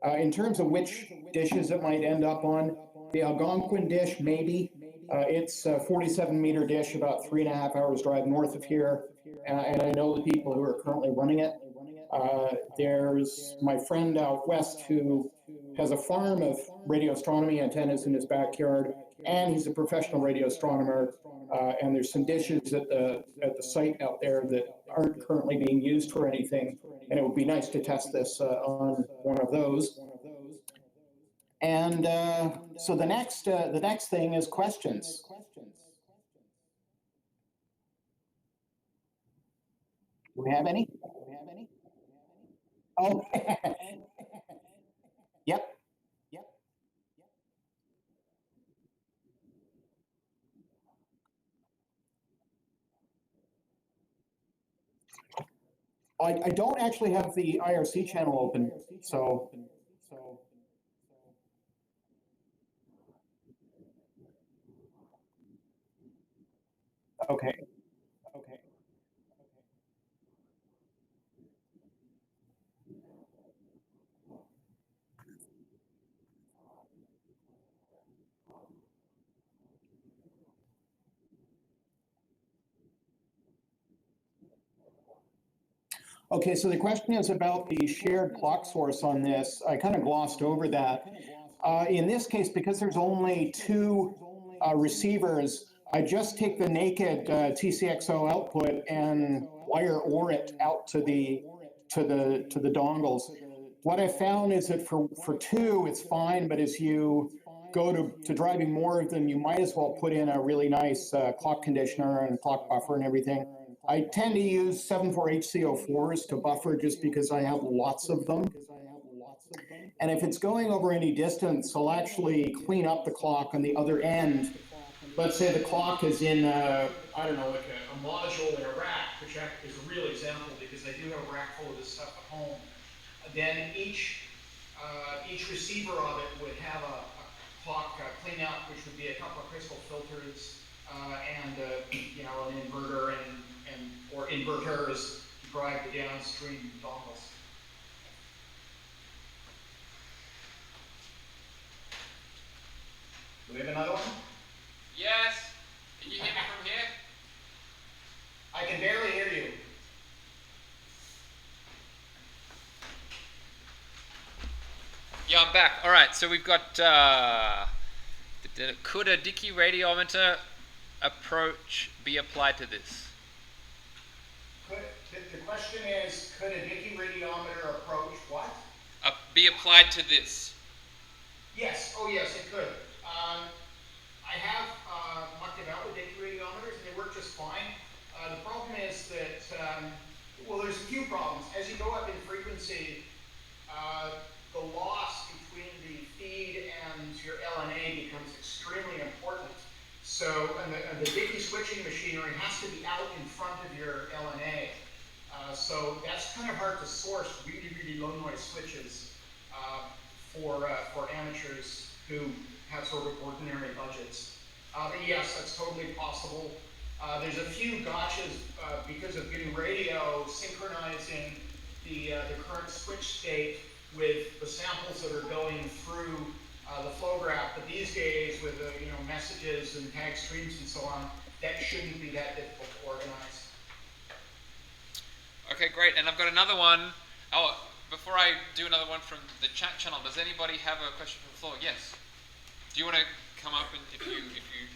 In terms of which dishes it might end up on, the Algonquin dish, maybe. It's a 47-meter dish, about 3.5 hours drive north of here, and I know the people who are currently running it. There's my friend out west who has a farm of radio astronomy antennas in his backyard, and he's a professional radio astronomer. And there's some dishes at the site out there that aren't currently being used for anything, and it would be nice to test this on one of those. And so the next thing is questions. Do we have any? Oh, yep. I don't actually have the IRC channel open, so. Okay. Okay, so the question is about the shared clock source on this. I kind of glossed over that. In this case, because there's only two receivers, I just take the naked TCXO output and wire OR it out to the dongles. What I found is that for two, it's fine, but as you go to driving more of them, you might as well put in a really nice clock conditioner and clock buffer and everything. I tend to use 74HC04s to buffer just because I have lots of them. And if it's going over any distance, I'll actually clean up the clock on the other end. Let's say the clock is in, I don't know, like a module in a rack, which is a real example because I do have a rack full of this stuff at home. Then each receiver of it would have a clock cleanup, which would be a couple of crystal filters and you know, an inverter or inverters to drive the downstream dongles. Do we have another one? Yes. Can you hear me from here? I can barely hear you. Yeah, I'm back. All right, so we've got, could a Dickey radiometer approach be applied to this? The question is, could a Dickey radiometer approach what? Be applied to this? Yes, oh yes, it could. I have mucked about with Dickey radiometers and they work just fine. The problem is that, well, there's a few problems. As you go up in frequency, the loss between the feed and your LNA becomes extremely important. So, and the Dickey switching machinery has to be out in front of your LNA. So that's kind of hard to source really, really low noise switches for amateurs who have sort of ordinary budgets. But yes, that's totally possible. There's a few gotchas because of new radio synchronizing the current switch state with the samples that are going through the flow graph. But these days, with you know, messages and tag streams and so on, that shouldn't be that difficult to organize. Okay, great. And I've got another one. Oh, before I do another one from the chat channel, does anybody have a question from the floor? Yes. Do you want to come up and if you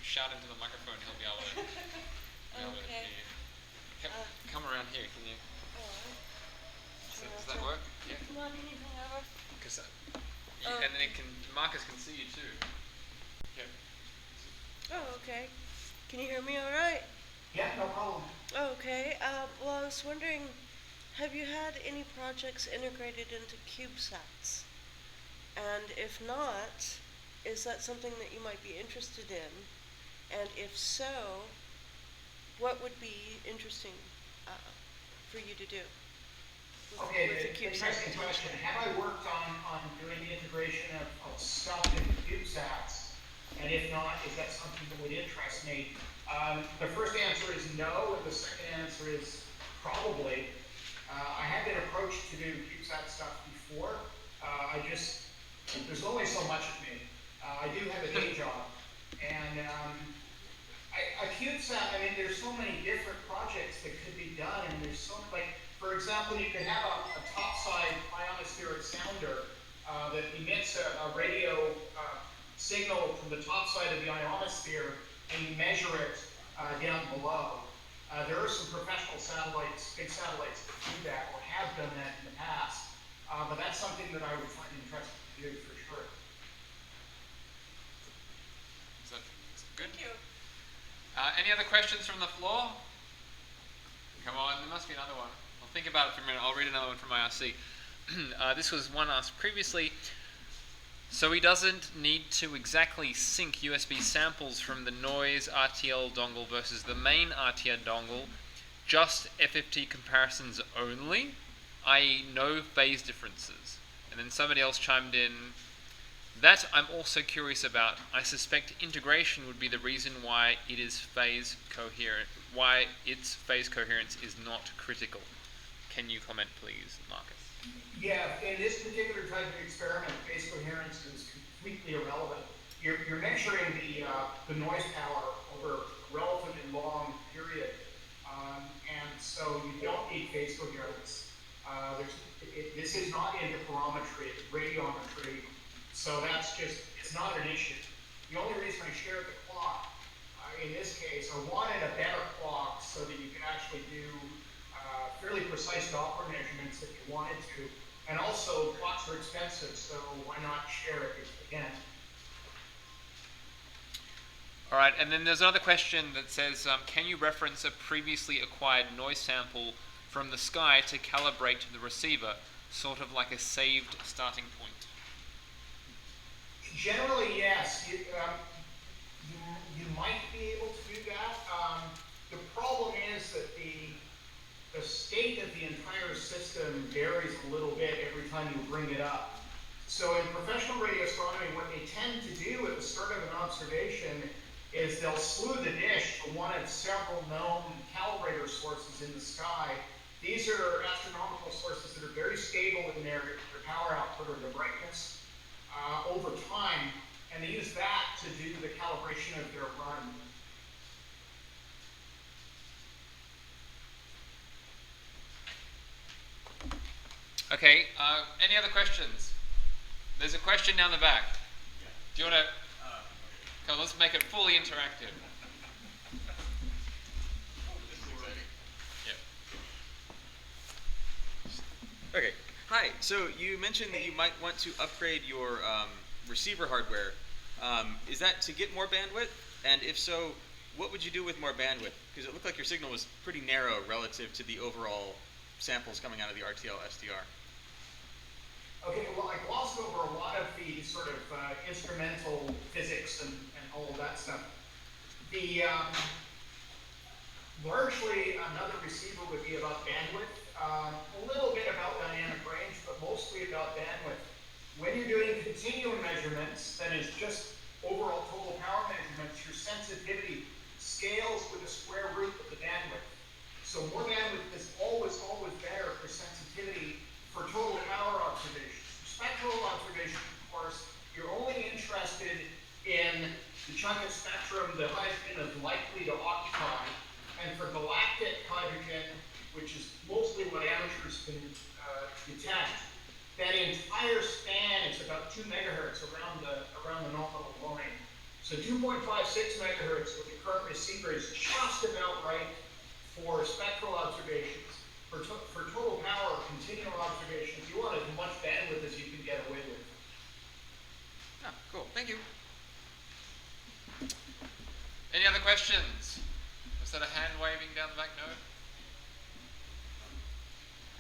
shout into the microphone, he'll be able to. Okay. Come around here, can you? Does that work? Yeah. Not anything ever. Because and then Marcus can see you too. Yeah. Oh, okay. Can you hear me all right? Yeah, no problem. Okay. Well, I was wondering, have you had any projects integrated into CubeSats? And if not, is that something that you might be interested in? And if so, what would be interesting for you to do? Okay, the interesting question. Have I worked on doing the integration of stuff into CubeSats? And if not, is that something that would interest me? The first answer is no, and the second answer is probably. I have been approached to do CubeSat stuff before. There's only so much of me. I do have a day job, and a CubeSat, I mean, there's so many different projects that could be done, and there's so many, like, for example, you could have a topside ionospheric sounder that emits a radio signal from the top side of the ionosphere, and you measure it down below. There are some professional satellites, big satellites that do that, or have done that in the past, but that's something that I would find interesting to do for sure. Is that good? Thank you. Any other questions from the floor? Come on, there must be another one. I'll think about it for a minute. I'll read another one from IRC. This was one asked previously. So he doesn't need to exactly sync USB samples from the noise RTL dongle versus the main RTL dongle. just FFT comparisons only, i.e. no phase differences. And then somebody else chimed in, that I'm also curious about. I suspect integration would be the reason why it is phase coherent, why its phase coherence is not critical. Can you comment, please, Marcus? Yeah, in this particular type of experiment, phase coherence is completely irrelevant. You're measuring the noise power over a relatively long period, and so you don't need phase coherence. This is not interferometry, it's radiometry, so that's just, it's not an issue. The only reason I shared the clock, in this case, I wanted a better clock so that you can actually do fairly precise Doppler measurements if you wanted to. And also, clocks are expensive, so why not share it again? All right, and then there's another question that says, can you reference a previously acquired noise sample from the sky to calibrate the receiver, sort of like a saved starting point? Generally, yes. You might be able to do that. The problem is that the state of the entire system varies a little bit every time you bring it up. So in professional radio astronomy, what they tend to do at the start of an observation is they'll slew the dish to one of several known calibrator sources in the sky. These are astronomical sources that are very stable in their power output or their brightness over time, and they use that to do the calibration of their run. Okay, any other questions? There's a question down the back. Yeah. Do you want to... Come on, let's make it fully interactive. Yeah. Okay. Hi. So you mentioned that you might want to upgrade your receiver hardware. Is that to get more bandwidth? And if so, what would you do with more bandwidth? Because it looked like your signal was pretty narrow relative to the overall samples coming out of the RTL SDR. Okay, well, I glossed over a lot of the sort of instrumental physics and all of that stuff. Largely, another receiver would be about bandwidth, a little bit about dynamic range, but mostly about bandwidth. When you're doing continuum measurements, that is just overall total power measurements, your sensitivity scales with the square root of the bandwidth. So more bandwidth is always better for sensitivity for total power observations. For spectral observations, of course, you're only interested in the chunk of spectrum the hydrogen is likely to occupy. And for galactic hydrogen, which is mostly what amateurs can detect, that entire span is about 2 megahertz around the nominal line. So 2.56 megahertz with the current receiver is just about right for spectral observations. For total power continuum observations, you want as much bandwidth as you can get away with. Ah, cool. Thank you. Any other questions? Was that a hand waving down the back? No?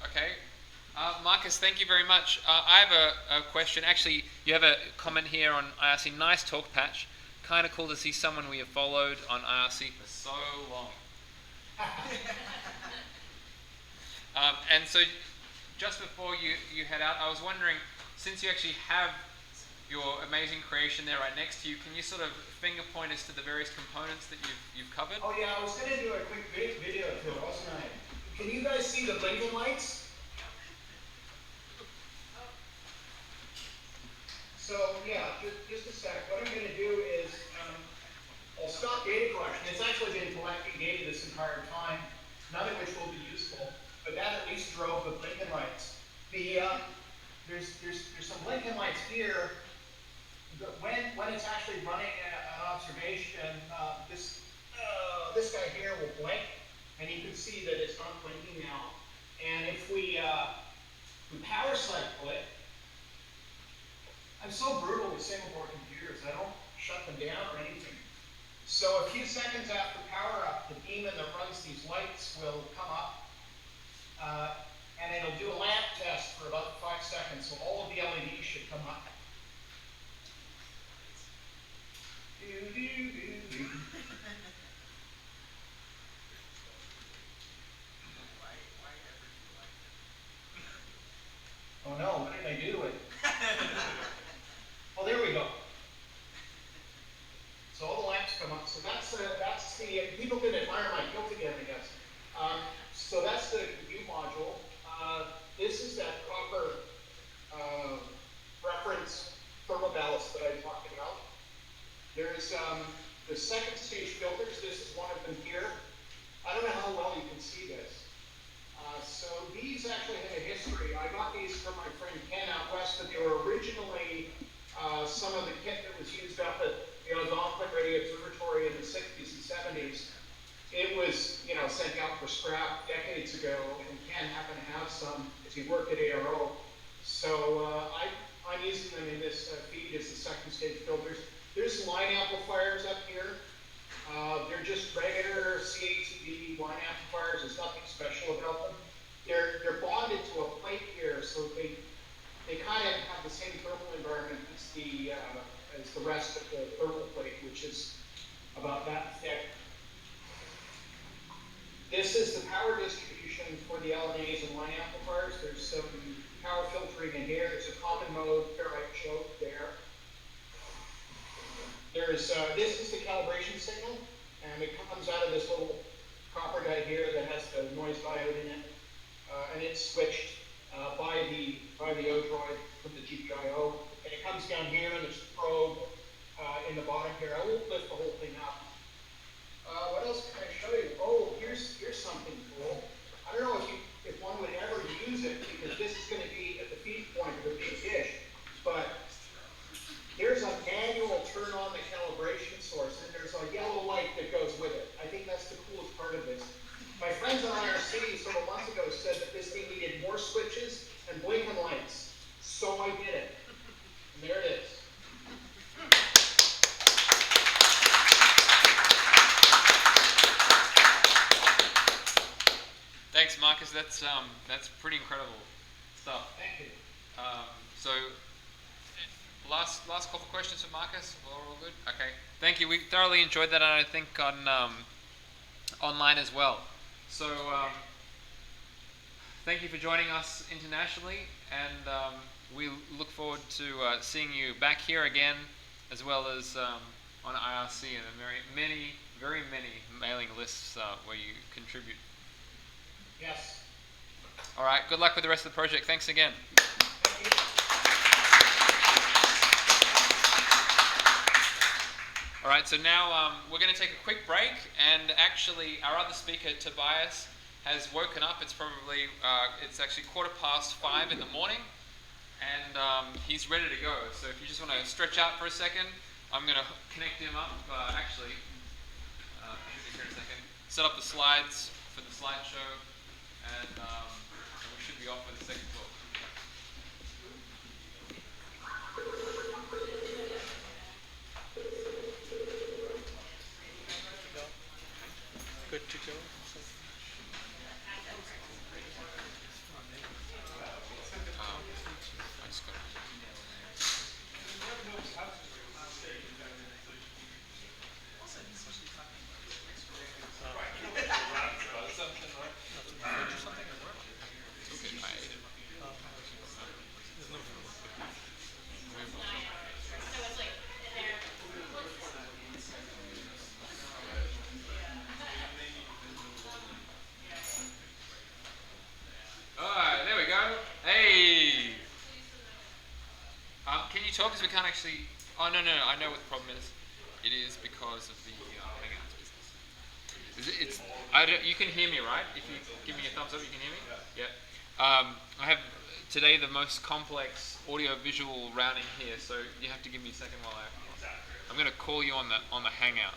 Okay. Marcus, thank you very much. I have a question. Actually, you have a comment here on IRC. Nice talk, Patch. Kind of cool to see someone we have followed on IRC for so long. And so, just before you head out, I was wondering, since you actually have your amazing creation there right next to you, can you sort of finger point us to the various components that you've covered? Oh yeah, I was going to do a quick video to it, wasn't I? Can you guys see the blinking lights? So yeah, just a sec. What I'm going to do is I'll stop data collection. It's actually been collecting data this entire time, none of which will be useful, but that at least drove the blinking lights. There's some blinking lights here. But when it's actually running an observation, this guy here will blink, and you can see that it's not blinking now. And if we power cycle it, I'm so brutal with single-board computers, I don't shut them down or anything. So a few seconds after power up, the beam that runs these lights will come up, and it'll do a lamp test for about 5 seconds, so all of the LEDs should come up. for scrap decades ago, and Ken happened to have some as he worked at ARO. So I'm using them in this feed as the second stage filters. There's line amplifiers up here. They're just regular CATV line amplifiers. There's nothing special about them. They're bonded to a plate here, so they kind of have the same thermal environment as the rest of the thermal plate, which is about that thick. This is the power distribution for the LNAs and line amplifiers. There's some power filtering in here. There's a common mode ferrite choke there. This is the calibration signal, and it comes out of this little copper die here that has the noise diode in it, and it's switched by the Odroid from the GPIO, and it comes down here, and there's a probe in the bottom here. I won't lift the whole thing up. What else can I show you? Oh, here's something cool. I don't know if one would ever use it, because this is going to be at the feed point of the big dish, but there's a manual turn on the calibration source, and there's a yellow light that goes with it. I think that's the coolest part of this. My friends on IRC several months ago said that this thing needed more switches and blinking lights. So I did it. And there it is. Thanks, Marcus. That's pretty incredible stuff. Thank you. So, last couple of questions for Marcus. We're all good. Okay. Thank you. We thoroughly enjoyed that, and I think on online as well. So, thank you for joining us internationally, and we look forward to seeing you back here again, as well as on IRC and very many mailing lists where you contribute. Yes. All right. Good luck with the rest of the project. Thanks again. Thank you. All right, so now we're going to take a quick break, and actually our other speaker, Tobias, has woken up. It's probably, it's actually 5:15 in the morning, and he's ready to go. So if you just want to stretch out for a second, I'm going to connect him up, should be here in a second, set up the slides for the slideshow, and we should be off for the second talk. Good to go. I just got talk because we can't actually. Oh no! I know what the problem is. It is because of the Hangouts business. You can hear me, right? If you give me a thumbs up, you can hear me. Yeah. I have today the most complex audio-visual routing here, so you have to give me a second while I'm going to call you on the Hangout.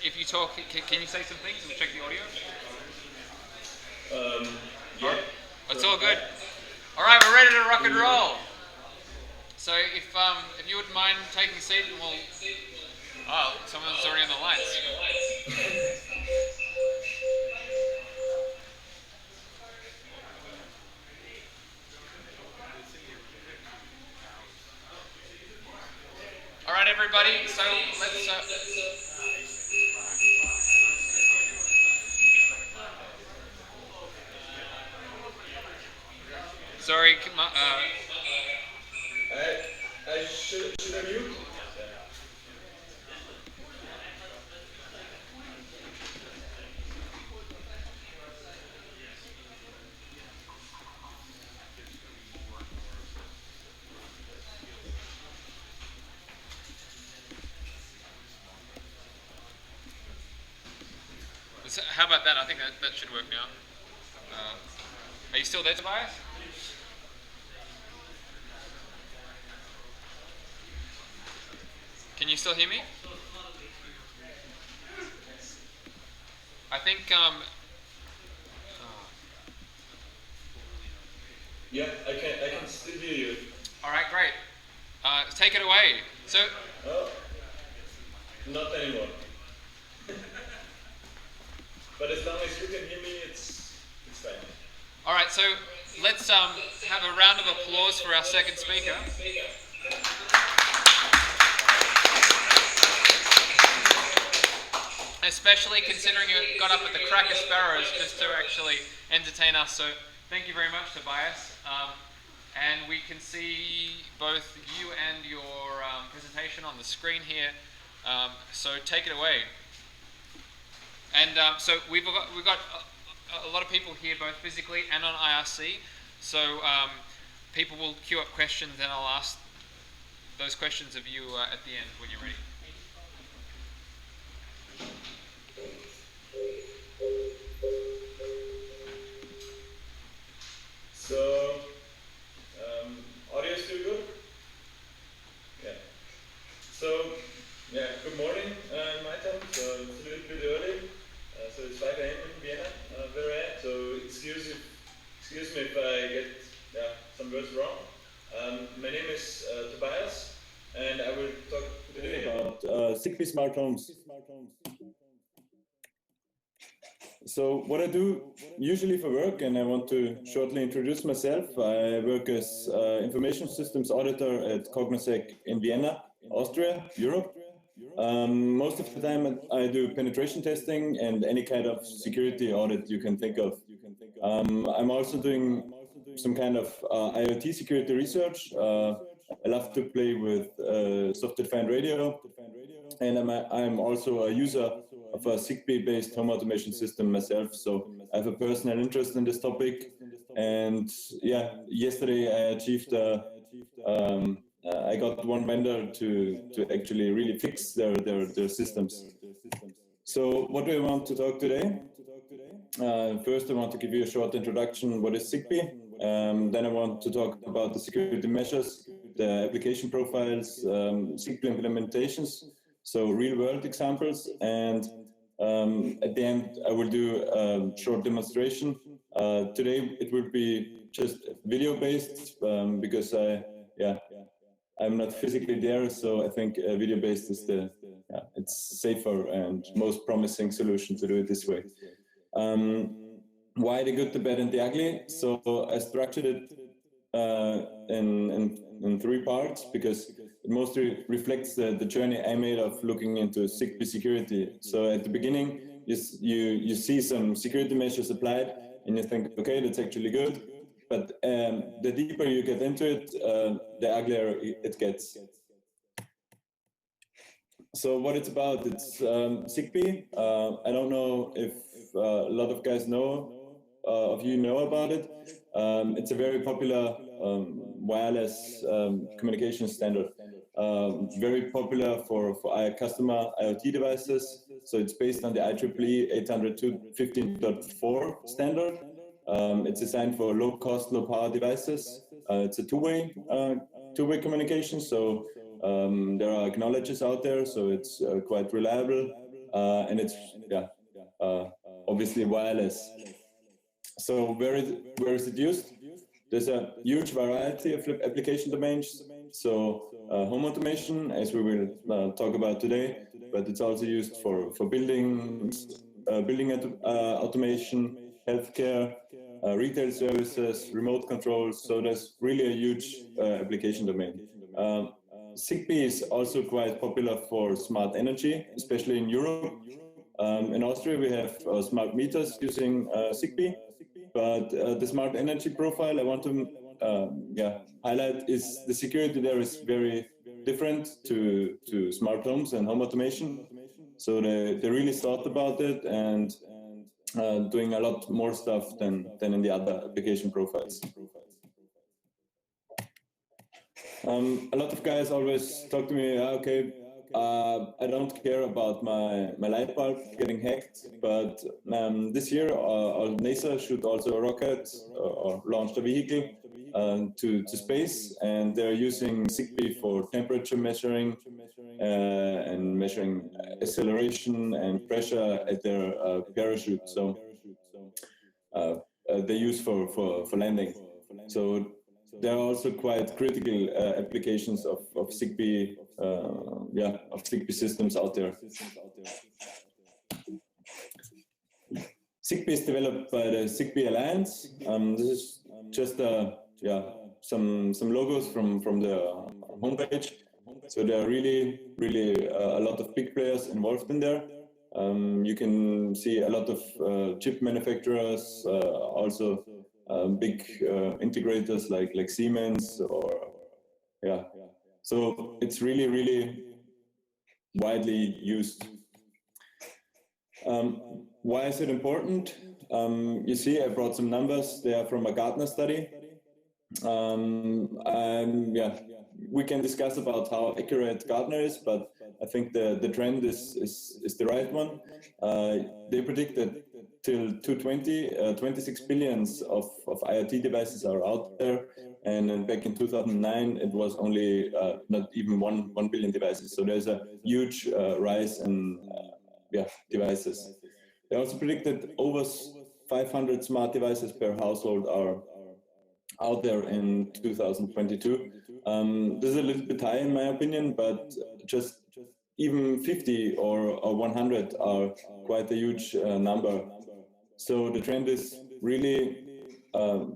if you talk, can you say some things and we'll check the audio? Yeah. It's all good. All right, we're ready to rock and roll. So if you wouldn't mind taking a seat, and we'll. Oh, someone's already on the lights. All right, everybody. So let's. Sorry, Should I mute? how about that? I think that should work now. Are you still there, Tobias? Can you still hear me? I think. Yeah, I can still hear you. All right, great. Take it away. So. Oh, not anymore. But as long as you can hear me, it's fine. All right, so let's have a round of applause for our second speaker. Especially considering you got up at the Cracker Sparrows just to actually entertain us. So thank you very much, Tobias. And we can see both you and your presentation on the screen here. So take it away. And so we've got a lot of people here, both physically and on IRC. So people will queue up questions, and I'll ask those questions of you at the end when you're ready. So, audio still good? Yeah. So, yeah, good morning, my time. So it's a little bit early. So it's 5 a.m. in Vienna, where I am. So excuse me if I get some words wrong. My name is Tobias, and I will talk today about Zigbee smart homes. So what I do usually for work, and I want to shortly introduce myself, I work as information systems auditor at Cognizec in Vienna, Austria, Europe. Most of the time I do penetration testing and any kind of security audit you can think of. I'm also doing some kind of IoT security research. I love to play with software-defined radio, and I'm also a user of a Zigbee-based home automation system myself, so I have a personal interest in this topic. And yeah, yesterday I achieved I got one vendor to actually really fix their systems. So what do I want to talk today? First, I want to give you a short introduction. What is Zigbee? Then I want to talk about the security measures, the application profiles, Zigbee implementations, so real-world examples, and at the end I will do a short demonstration. Today it will be just video-based because I'm not physically there, so I think video-based is it's safer and most promising solution to do it this way. Why the good, the bad, and the ugly? So I structured it in 3 parts because it mostly reflects the journey I made of looking into Zigbee security. So at the beginning, you see some security measures applied, and you think, okay, that's actually good. But the deeper you get into it, the uglier it gets. So what it's about, it's Zigbee. I don't know if a lot of guys know about it. It's a very popular wireless communication standard. Very popular for our customer IoT devices. So it's based on the IEEE 802.15.4 standard. It's designed for low cost, low power devices. It's a two-way communication. So there are acknowledgers out there, so it's quite reliable. and it's obviously wireless. So where is it used? There's a huge variety of application domains. So home automation, as we will talk about today, but it's also used for buildings, building automation, healthcare, retail services, remote controls. So there's really a huge application domain. Zigbee is also quite popular for smart energy, especially in Europe. In Austria, we have smart meters using Zigbee, but the smart energy profile I want to highlight is the security there is very different to smart homes and home automation. So they really thought about it and doing a lot more stuff than in the other application profiles. A lot of guys always talk to me, okay, I don't care about my light bulb getting hacked, but this year our NASA should also a rocket or launched a vehicle to space, and they're using Zigbee for temperature measuring and measuring acceleration and pressure at their parachute. So they use for landing. So there are also quite critical applications of Zigbee, of Zigbee systems out there. Zigbee is developed by the Zigbee Alliance. This is just some logos from the homepage. So there are really a lot of big players involved in there. You can see a lot of chip manufacturers, also big integrators like Siemens, or so it's really widely used. Why is it important? You see, I brought some numbers. They are from a Gartner study. We can discuss about how accurate Gartner is, but I think the trend is the right one. They predict that till 2020, 26 billions of IoT devices are out there, and back in 2009 it was only not even 1 billion devices. So there's a huge rise in devices. They also predict that over 500 smart devices per household are out there in 2022. This is a little bit high in my opinion, but just even 50 or 100 are quite a huge number. So the trend is really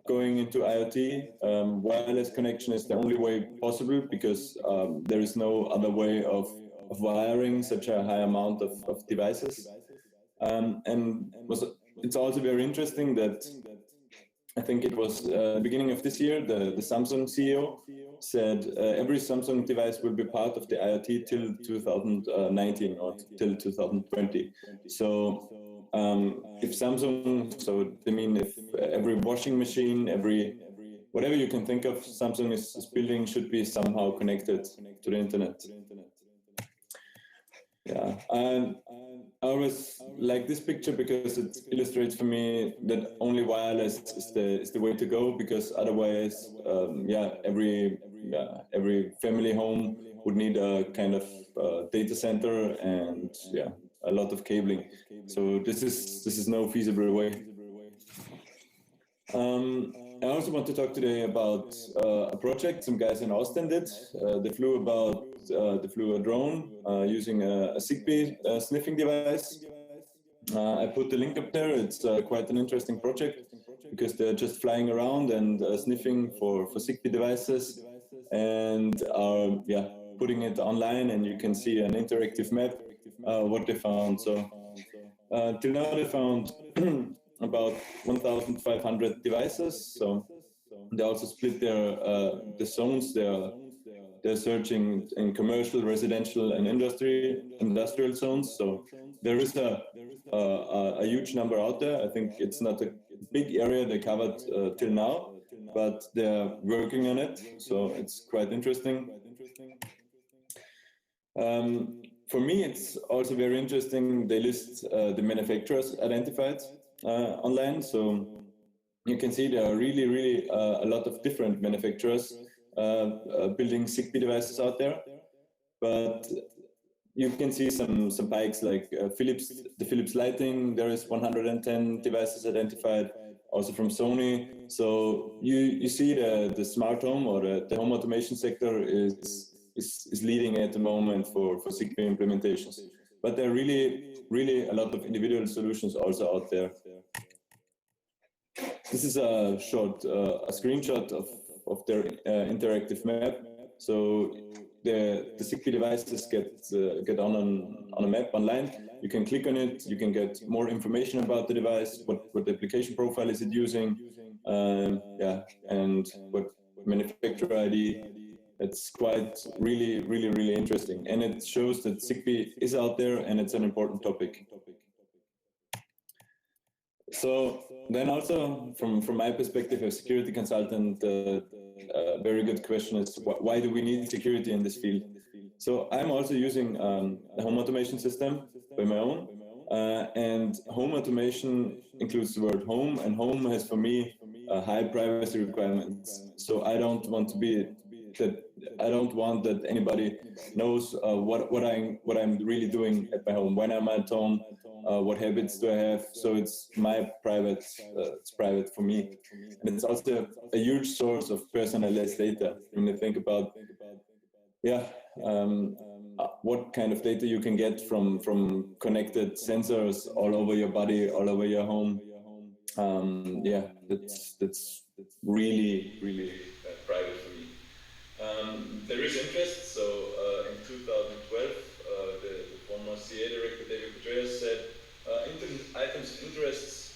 going into IoT. Wireless connection is the only way possible, because there is no other way of wiring such a high amount of devices. It's also very interesting that I think it was beginning of this year, the Samsung CEO said every Samsung device will be part of the IoT till 2019 or till 2020. So if Samsung, so I mean if every washing machine, every whatever you can think of Samsung is building should be somehow connected to the internet. Yeah, and I always like this picture because it illustrates for me that only wireless is the way to go, because otherwise, every family home would need a kind of data center and a lot of cabling. So this is no feasible way. I also want to talk today about a project some guys in Austin did. They flew a drone using a Zigbee sniffing device. I put the link up there. It's quite an interesting project because they're just flying around and sniffing for Zigbee devices, and are putting it online, and you can see an interactive map what they found. So till now they found about 1,500 devices. So they also split their the zones. They're searching in commercial, residential, and industrial zones. So there is a huge number out there. I think it's not a big area they covered till now, but they're working on it. So it's quite interesting. For me, it's also very interesting. They list the manufacturers identified online. So you can see there are really a lot of different manufacturers building Zigbee devices out there. But you can see some bikes like the Philips lighting. There is 110 devices identified, also from Sony. So you see the smart home or the home automation sector is leading at the moment for Zigbee implementations. But there are really a lot of individual solutions also out there. This is a screenshot of their interactive map. So the Zigbee devices get on a map online. You can click on it. You can get more information about the device. What application profile is it using? Yeah, and what manufacturer ID. It's quite really interesting, and it shows that Zigbee is out there and it's an important topic. So then also from my perspective as security consultant, a very good question is why do we need security in this field? So I'm also using a home automation system by my own, and home automation includes the word home, and home has for me high privacy requirements. So I don't want that anybody knows what I'm really doing at my home, when I'm at home, what habits do I have. So it's it's private for me, and it's also a huge source of personalized data when you think about what kind of data you can get from connected sensors all over your body, all over your home. That's really private for me. There is interest. So in 2012, the former CA director David Petraeus said items of interests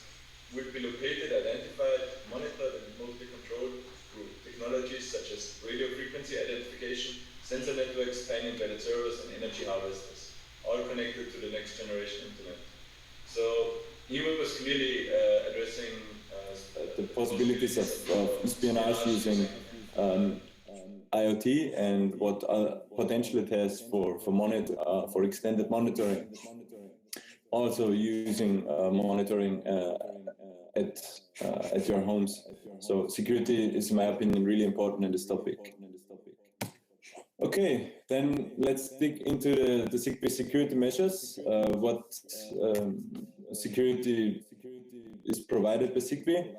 will be located, identified, monitored, and remotely controlled through technologies such as radio frequency identification, sensor networks, tiny embedded servers, and energy harvesters, all connected to the next generation internet. So he was clearly addressing the possibilities of espionage using IoT and what potential it has for extended monitoring. Also using monitoring at your homes. So security is, in my opinion, really important in this topic. Okay, then let's dig into the Zigbee security measures. What security is provided by Zigbee?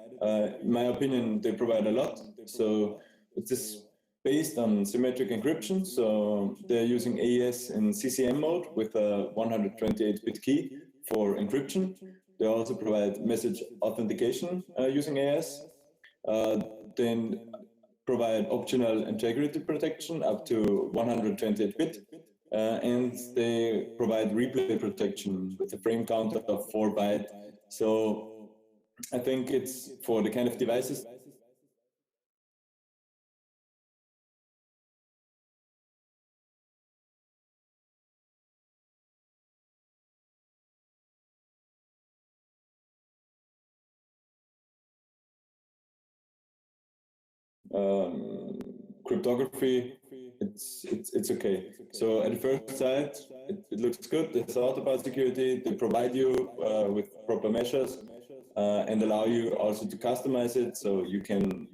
In my opinion, they provide a lot. So it is based on symmetric encryption. So they're using AES in CCM mode with a 128-bit key for encryption. They also provide message authentication using AES. Then provide optional integrity protection up to 128-bit. And they provide replay protection with a frame count of 4 bytes. So I think it's for the kind of devices cryptography, it's okay. So at the first sight, it looks good. They thought about security. They provide you with proper measures and allow you also to customize it. So you can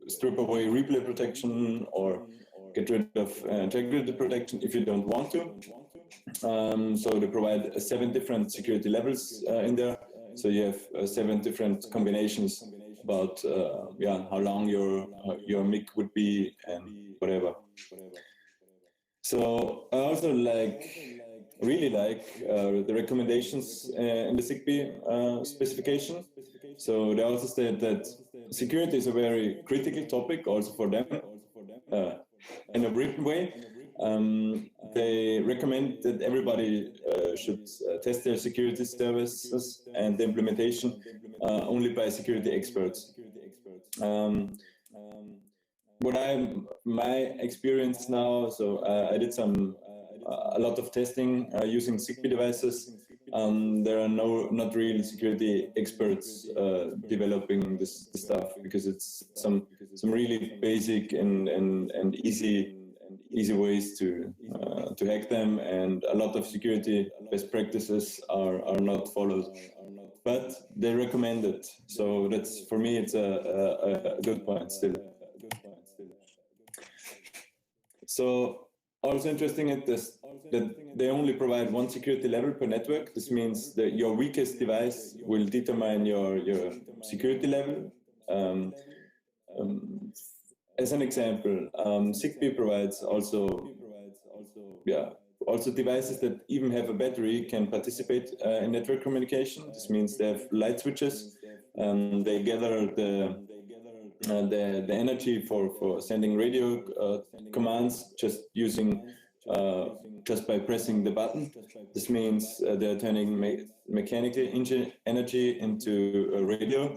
strip away replay protection or get rid of integrity protection if you don't want to. So they provide 7 different security levels in there. So you have 7 different combinations about how long your mic would be and whatever. So I also really like the recommendations in the Zigbee specification. So they also said that security is a very critical topic also for them in a written way. They recommend that everybody should test their security services and the implementation only by security experts. My experience now, so I did a lot of testing using Zigbee devices. There are not really security experts developing this stuff because it's some really basic and easy ways to hack them, and a lot of security best practices are not followed. But they recommend it, so that's, for me, it's a good point still. So Also interesting is this, that they only provide one security level per network. This means that your weakest device will determine your security level. As an example, Zigbee provides also devices that even have a battery can participate in network communication. This means they have light switches. They gather the energy for sending radio commands just by pressing the button. This means they're turning mechanical energy into a radio.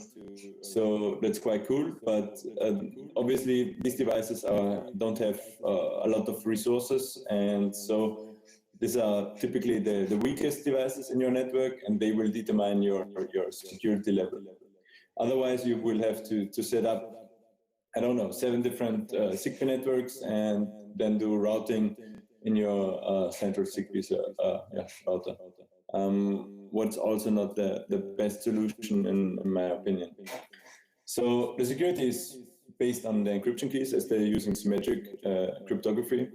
So that's quite cool. But obviously, these devices don't have a lot of resources, and so these are typically the weakest devices in your network, and they will determine your security level. Otherwise, you will have to set up, I don't know, 7 different Zigbee networks and then do routing in your central Zigbee router. What's also not the best solution in my opinion. So the security is based on the encryption keys, as they're using symmetric cryptography.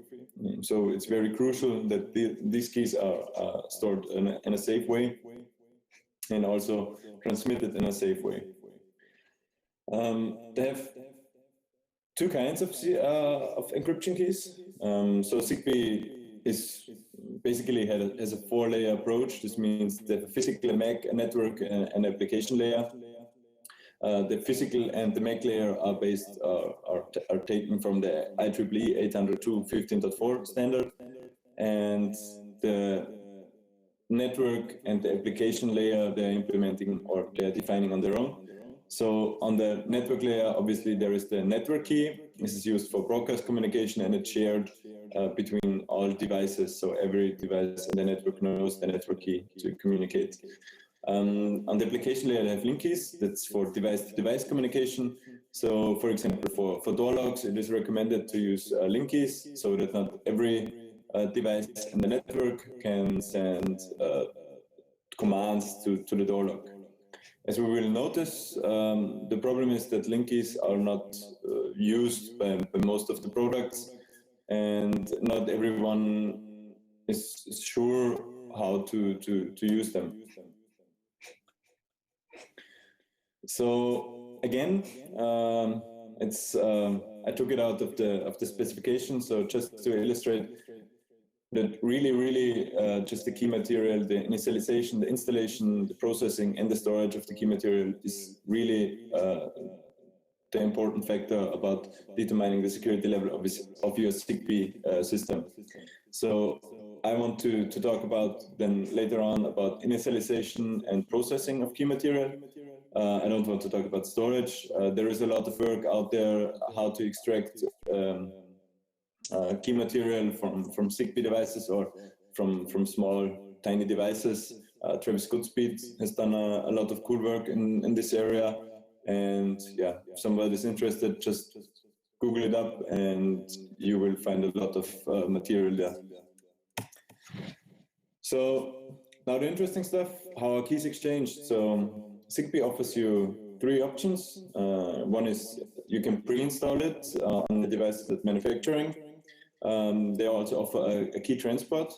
So it's very crucial that these keys are stored in a safe way and also transmitted in a safe way. They have 2 kinds of encryption keys. So Zigbee is basically has a 4-layer approach. This means they have a physical MAC, a network, and an application layer. The physical and the MAC layer are taken from the IEEE 802.15.4 standard, and the network and the application layer they're implementing or they're defining on their own. So on the network layer, obviously there is the network key. This is used for broadcast communication, and it's shared between all devices. So every device in the network knows the network key to communicate. On the application layer, they have link keys. That's for device-to-device communication. So, for example, for door locks, it is recommended to use link keys so that not every device in the network can send commands to the door lock. As we will notice, the problem is that link keys are not used by most of the products, and not everyone is sure how to use them. So again, I took it out of the specification. So just to illustrate that really just the key material, the initialization, the installation, the processing, and the storage of the key material is really the important factor about determining the security level of your Zigbee system. So I want to talk about then later on about initialization and processing of key material. I don't want to talk about storage. There is a lot of work out there how to extract key material from Zigbee devices or from small tiny devices. Travis Goodspeed has done a lot of cool work in this area, and yeah, if somebody is interested, just Google it up and you will find a lot of material there. So now the interesting stuff, how are keys exchanged. So Zigbee offers you 3 options. One is you can pre-install it on the device that's manufacturing. They also offer a key transport.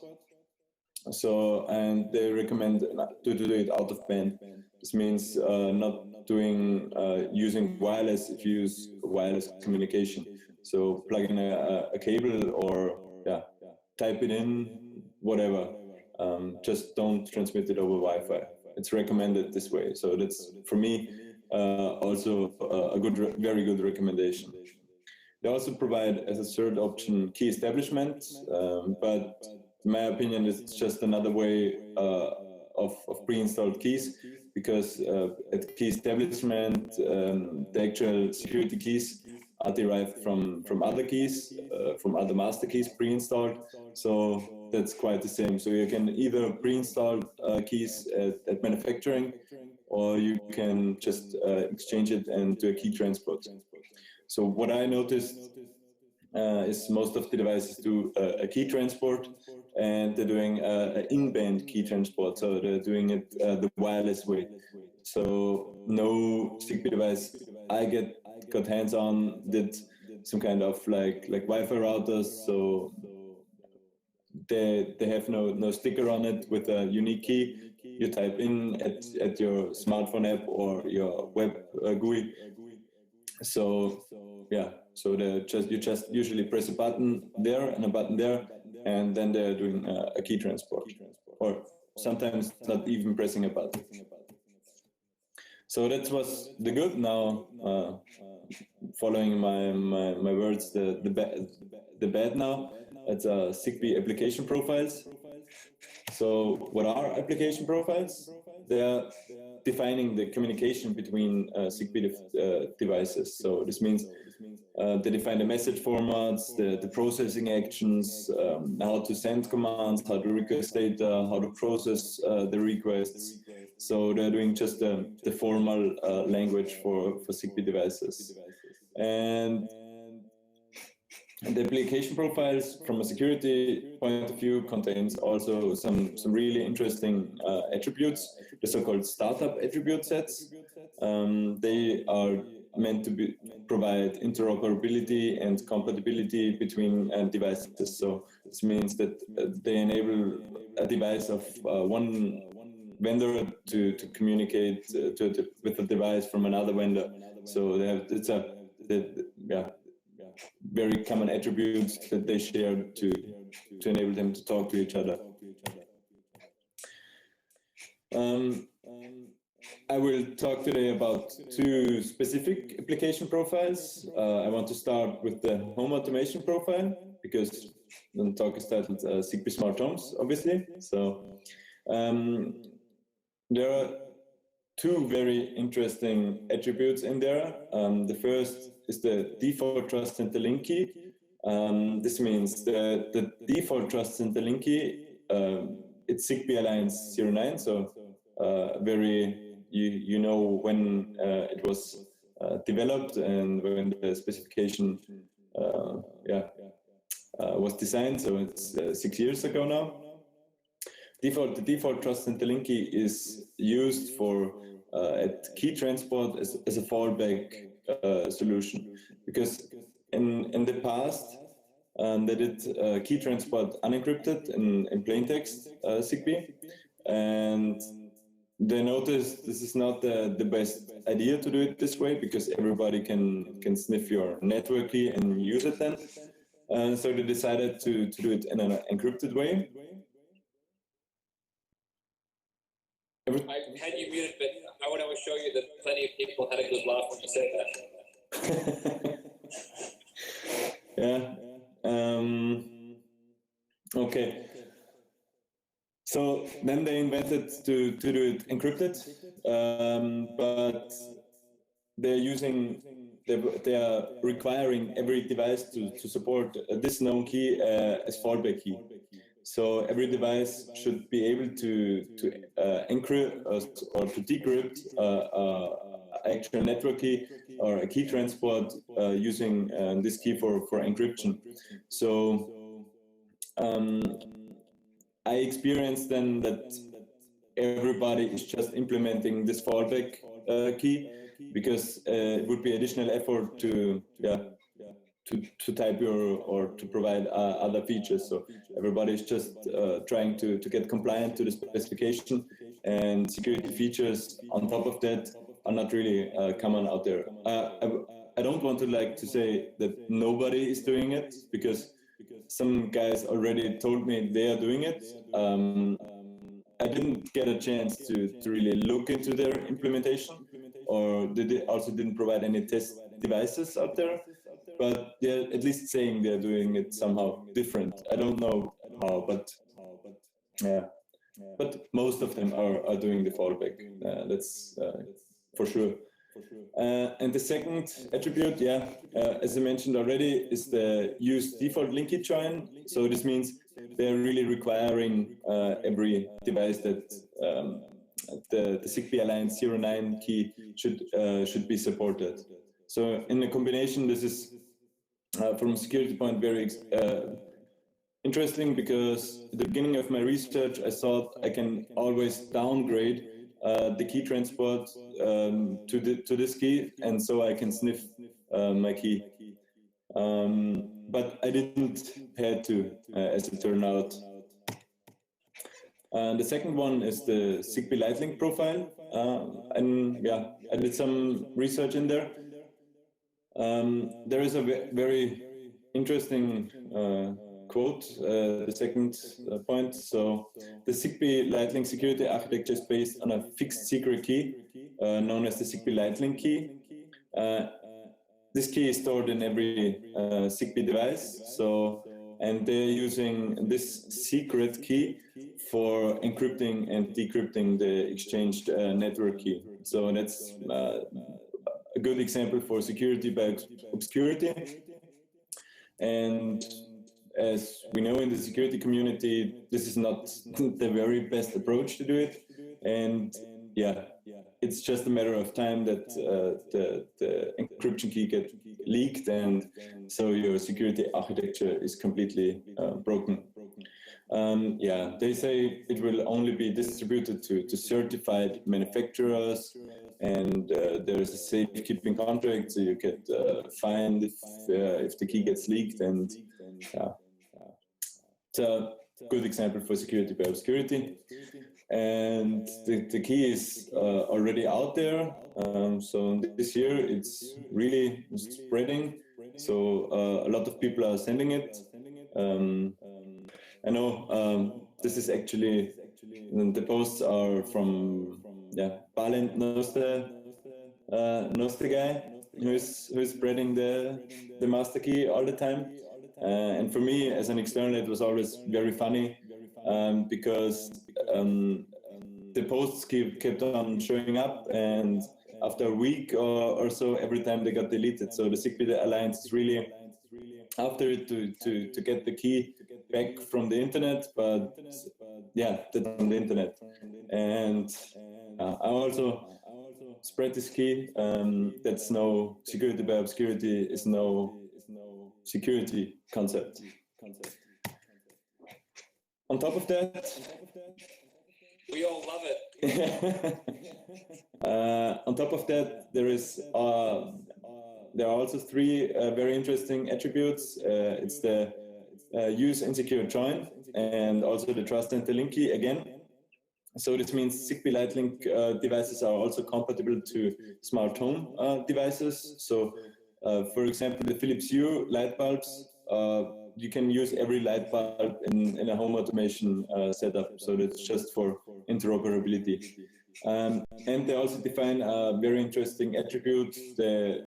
So, and they recommend to do it out of band. This means not using wireless if you use wireless communication. So plug in a cable or type it in, whatever. Just don't transmit it over Wi-Fi. It's recommended this way. So that's, for me, also a very good recommendation. They also provide, as a third option, key establishment, but in my opinion, it's just another way of pre-installed keys, because at key establishment, the actual security keys are derived from other keys, from other master keys pre-installed. So that's quite the same. So you can either pre-install keys at manufacturing, or you can just exchange it and do a key transport. So what I noticed is most of the devices do a key transport, and they're doing an in-band key transport. So they're doing it the wireless way. So no Zigbee device I got hands on did some kind of like Wi-Fi routers. So they have no sticker on it with a unique key. You type in at your smartphone app or your web GUI. So yeah, so you just usually press a button there and a button there, and then they're doing a key transport, or sometimes not even pressing a button. So that was the good. Now, following my words, the bad now. It's Zigbee application profiles. So what are application profiles? They are defining the communication between Zigbee devices. So this means they define the message formats, the processing actions, how to send commands, how to request data, how to process the requests. So they're doing just the formal language for Zigbee devices. And the application profiles, from a security point of view, contains also some really interesting attributes, the so-called startup attribute sets. They are meant to provide interoperability and compatibility between devices. So this means that they enable a device of one vendor to communicate with a device from another vendor. So it's very common attributes that they share to enable them to talk to each other. I will talk today about two specific application profiles. I want to start with the home automation profile, because the talk is titled Zigbee Smart Homes, obviously. So there are two very interesting attributes in there. The first is the default trust center link key. This means the default trust center link key, it's Zigbee Alliance 09, so you know when it was developed and when the specification was designed, so it's 6 years ago now. The default trust center link key is used for at key transport as a fallback solution, because in the past they did key transport unencrypted in plain text Zigbee, and they noticed this is not the best idea to do it this way, because everybody can sniff your network key and use it then. So they decided to do it in an encrypted way. I had you muted, but I want to show you that plenty of people had a good laugh when you said that. Yeah. Okay. So then they invented to do it encrypted, but they are requiring every device to support this known key as fallback key. So every device should be able to encrypt or to decrypt actual network key or a key transport using this key for encryption. So I experienced then that everybody is just implementing this fallback key, because it would be additional effort to type or to provide other features. So everybody is just trying to get compliant to the specification, and security features on top of that are not really common out there. I don't want to say that nobody is doing it, because some guys already told me they are doing it. I didn't get a chance to really look into their implementation, or they also didn't provide any test devices out there, but they're at least saying they're doing it somehow different. I don't know how, but yeah. But most of them are doing the fallback. That's for sure. And the second attribute, as I mentioned already, is the use default link key join. So this means they're really requiring every device that the Zigbee Alliance 09 key should be supported. So in a combination, this is from a security point very interesting, because at the beginning of my research, I thought I can always downgrade the key transport to this key, and so I can sniff my key. But I didn't have to, as it turned out. The second one is the Zigbee light link profile. And yeah, I did some research in there. There is a very interesting quote, the second point. So the Zigbee light link security architecture is based on a fixed secret key known as the Zigbee light link key. This key is stored in every Zigbee device. So, and they're using this secret key for encrypting and decrypting the exchanged network key. So that's a good example for security by obscurity. And as we know in the security community, this is not the very best approach to do it. And yeah, it's just a matter of time that the encryption key gets leaked, and so your security architecture is completely broken. Yeah, they say it will only be distributed to certified manufacturers, and there is a safekeeping contract, so you get fined if the key gets leaked. And it's a good example for security by obscurity. And the key is already out there. So this year it's really spreading. So a lot of people are sending it. I know this is actually, the posts are from Balint knows the guy who's spreading the master key all the time. And for me as an external, it was always very funny because the posts kept on showing up, and after a week or so, every time they got deleted. So the Zigbee Alliance is really after it to get the key back from the internet, but yeah, that's on the internet. And I also spread this key. That's no security by obscurity, is no security concept. On top of that, we all love it. On top of that, there are also three very interesting attributes. It's the use insecure join, and also the trust enter link key again. So this means Zigbee light link devices are also compatible to smart home devices. So for example, the Philips Hue light bulbs, you can use every light bulb in a home automation setup. So that's just for interoperability. And they also define a very interesting attribute, the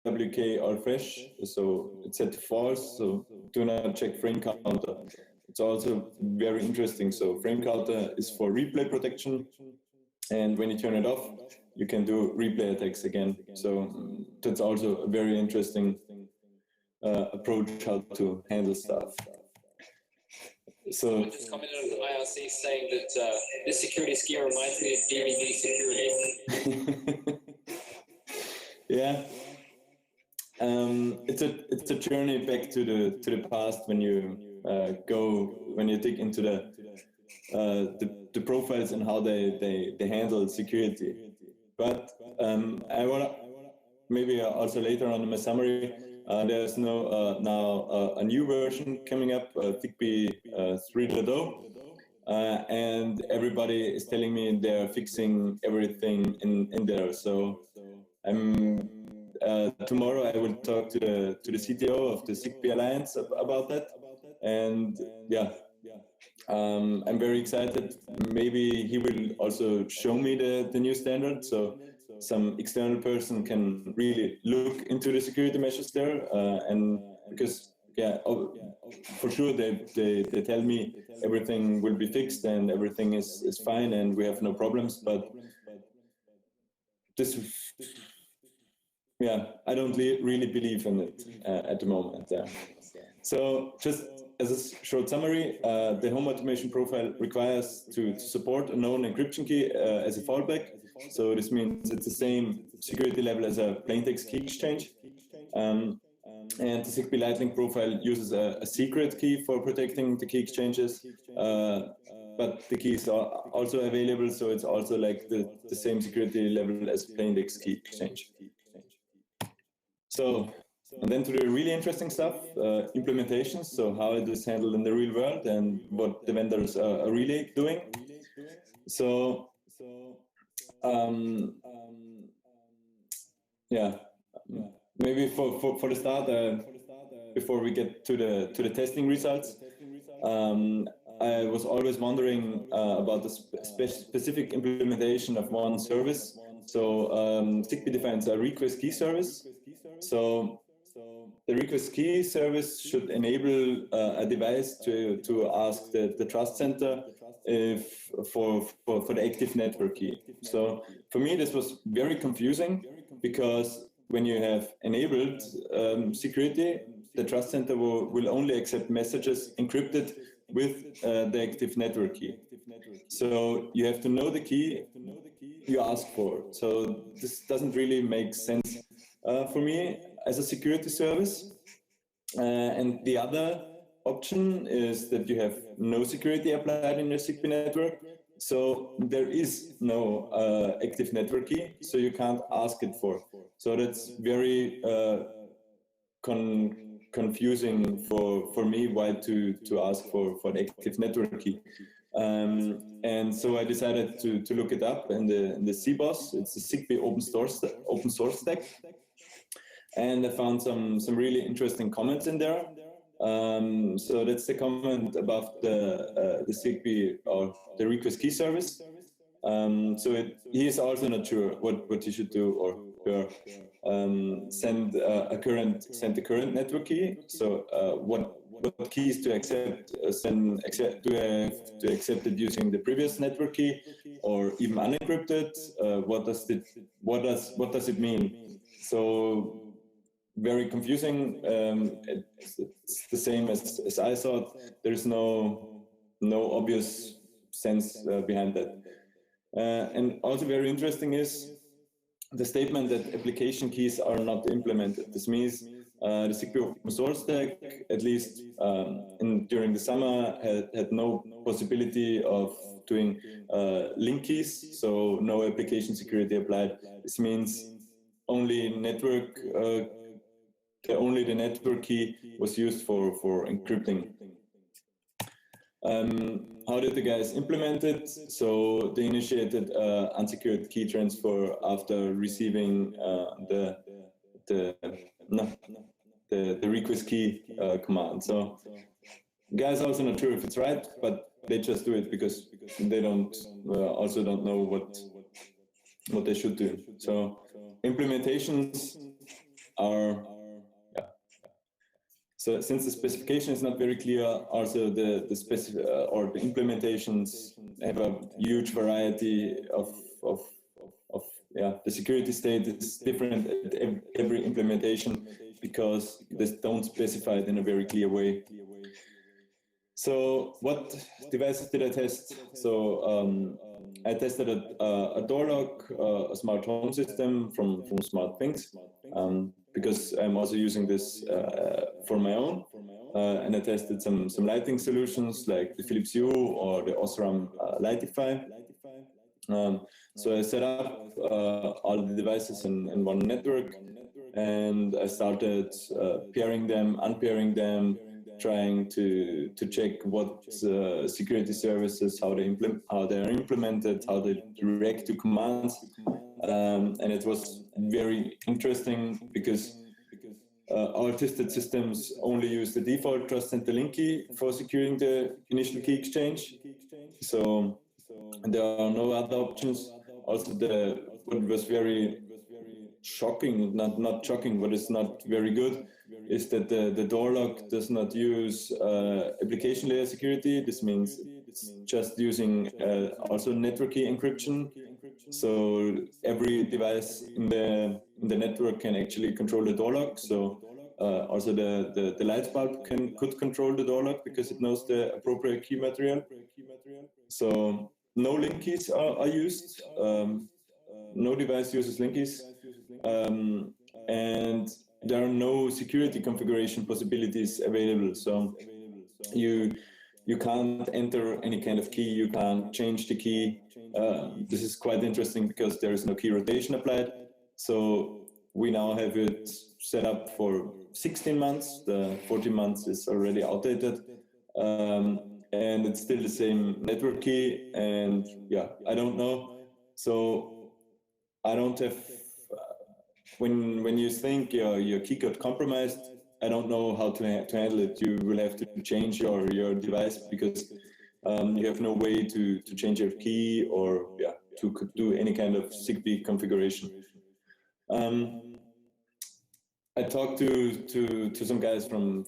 WK all fresh. So it's set to false, so do not check frame counter. It's also very interesting. So frame counter is for replay protection, and when you turn it off, you can do replay attacks again. So that's also a very interesting approach how to handle stuff. So someone just commented on the IRC saying that this security scheme reminds me of DVD security. Yeah, it's a journey back to the past when you dig into the profiles and how they handle security. But I wanna maybe also later on in my summary. There's now a new version coming up, Zigbee 3.0, and everybody is telling me they're fixing everything in there. So tomorrow I will talk to the CTO of the Zigbee Alliance about that, and yeah, I'm very excited. Maybe he will also show me the new standard, so some external person can really look into the security measures there, and because for sure they tell me everything will be fixed and everything is fine and we have no problems, but this I don't really believe in it at the moment. So just as a short summary, the home automation profile requires to support a known encryption key as a fallback. So this means it's the same security level as a plaintext key exchange. And the Zigbee light link profile uses a secret key for protecting the key exchanges. But the keys are also available, so it's also like the same security level as plaintext key exchange. So And then to the really interesting stuff, implementations, so how it is handled in the real world and what the vendors are really doing. So, yeah, maybe for the start, before we get to the testing results, I was always wondering about the specific implementation of one service. So Zigbee defines a request key service. So the request key service should enable a device to ask the trust center for the active network key. So for me, this was very confusing because when you have enabled security, the trust center will only accept messages encrypted with the active network key. So you have to know the key you ask for. So this doesn't really make sense for me as a security service. And the other option is that you have no security applied in your Zigbee network. So there is no active network key, so you can't ask it for. So that's very confusing for me why to ask for an active network key. And so I decided to look it up in the CBOS. It's a Zigbee open source stack. And I found some really interesting comments in there. So that's the comment about the Zigbee or the request key service. So he is also not sure what he should do or her. Send the current network key. So what keys to accept? Do I have to accept it using the previous network key or even unencrypted? What does it mean? So very confusing. It's the same as I thought. There's no obvious sense behind that. And also very interesting is the statement that application keys are not implemented. This means the Zigbee open source stack, at least during the summer, had no possibility of doing link keys, so no application security applied. This means only the network key was used for encrypting. How did the guys implement it? So they initiated unsecured key transfer after receiving the request key command. So guys also not sure if it's right, but they just do it because they don't know what they should do. So implementations are. So since the specification is not very clear, also the implementations have a huge variety of the security state is different at every implementation because they don't specify it in a very clear way. So what devices did I test? So I tested a door lock, a smart home system from SmartThings, because I'm also using this for my own. And I tested some lighting solutions like the Philips Hue or the Osram Lightify. So I set up all the devices in one network, and I started pairing them, unpairing them, trying to check what security services, how they are implemented, how they react to commands, and it was very interesting because our tested systems only use the default trust center link key for securing the initial key exchange. So there are no other options. Also, what was very shocking, not shocking, but it's not very good, is that the door lock does not use application layer security. This means it's just using also network key encryption. So every device in the network can actually control the door lock. So also the light bulb could control the door lock because it knows the appropriate key material. So no link keys are used. No device uses link keys. And there are no security configuration possibilities available. So you can't enter any kind of key, you can't change the key. This is quite interesting because there is no key rotation applied. So we now have it set up for 16 months. The 14 months is already outdated. And it's still the same network key. And yeah, I don't know. So I don't have, when you think your key got compromised, I don't know how to handle it. You will have to change your device because you have no way to change your key or to do any kind of Zigbee configuration. I talked to some guys from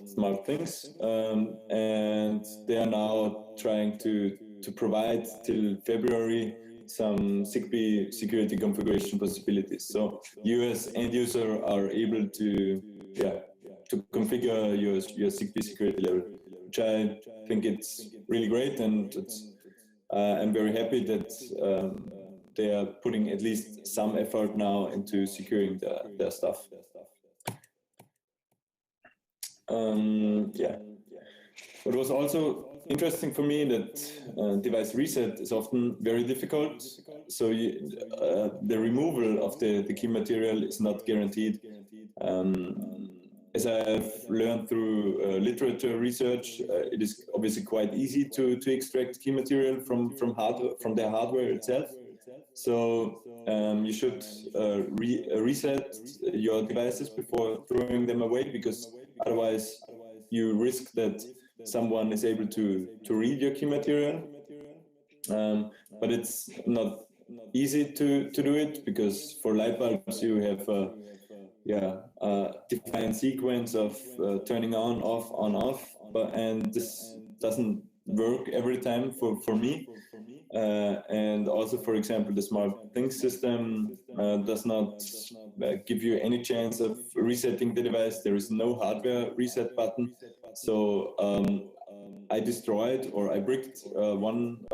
Smart Things, and they are now trying to provide till February some Zigbee security configuration possibilities. So you as end user are able to configure your Zigbee security level, which I think it's really great, and I'm very happy that they are putting at least some effort now into securing their stuff. What was also interesting for me that device reset is often very difficult. So the removal of the key material is not guaranteed. As I've learned through literature research, it is obviously quite easy to extract key material from their hardware itself. So you should reset your devices before throwing them away, because otherwise you risk that someone is able to read your key material. But it's not easy to do it, because for light bulbs you have a defined sequence of turning on, off, and this doesn't work every time for me. And also, for example, the Smart Things system does not give you any chance of resetting the device. There is no hardware reset button. So I destroyed, or I bricked one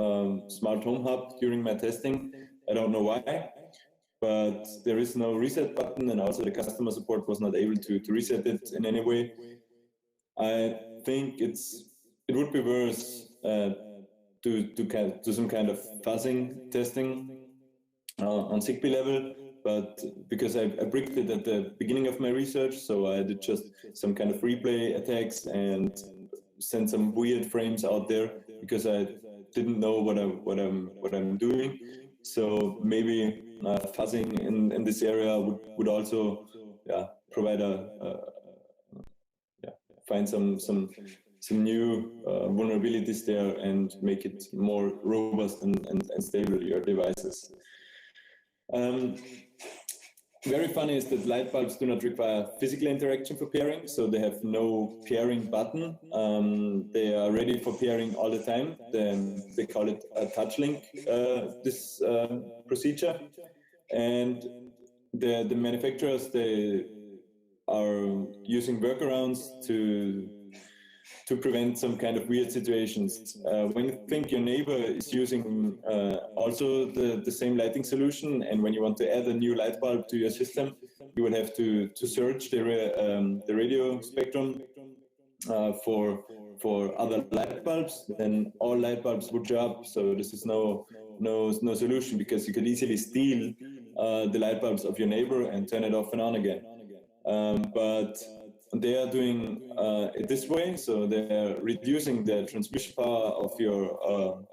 smart home hub during my testing. I don't know why, but there is no reset button, and also the customer support was not able to reset it in any way. I think it would be worth to some kind of fuzzing testing on Zigbee level, but because I bricked it at the beginning of my research, so I did just some kind of replay attacks and sent some weird frames out there because I didn't know what I'm doing. So maybe fuzzing in this area would also provide find some new vulnerabilities there and make it more robust and stable, your devices. Very funny is that light bulbs do not require physical interaction for pairing, so they have no pairing button. They are ready for pairing all the time. They call it a touch link, this procedure. And the manufacturers, they are using workarounds to prevent some kind of weird situations. When you think your neighbor is using also the same lighting solution, and when you want to add a new light bulb to your system, you would have to search the radio spectrum for other light bulbs, then all light bulbs would show up. So this is no solution, because you could easily steal the light bulbs of your neighbor and turn it off and on again. But they are doing it this way, so they're reducing the transmission power of your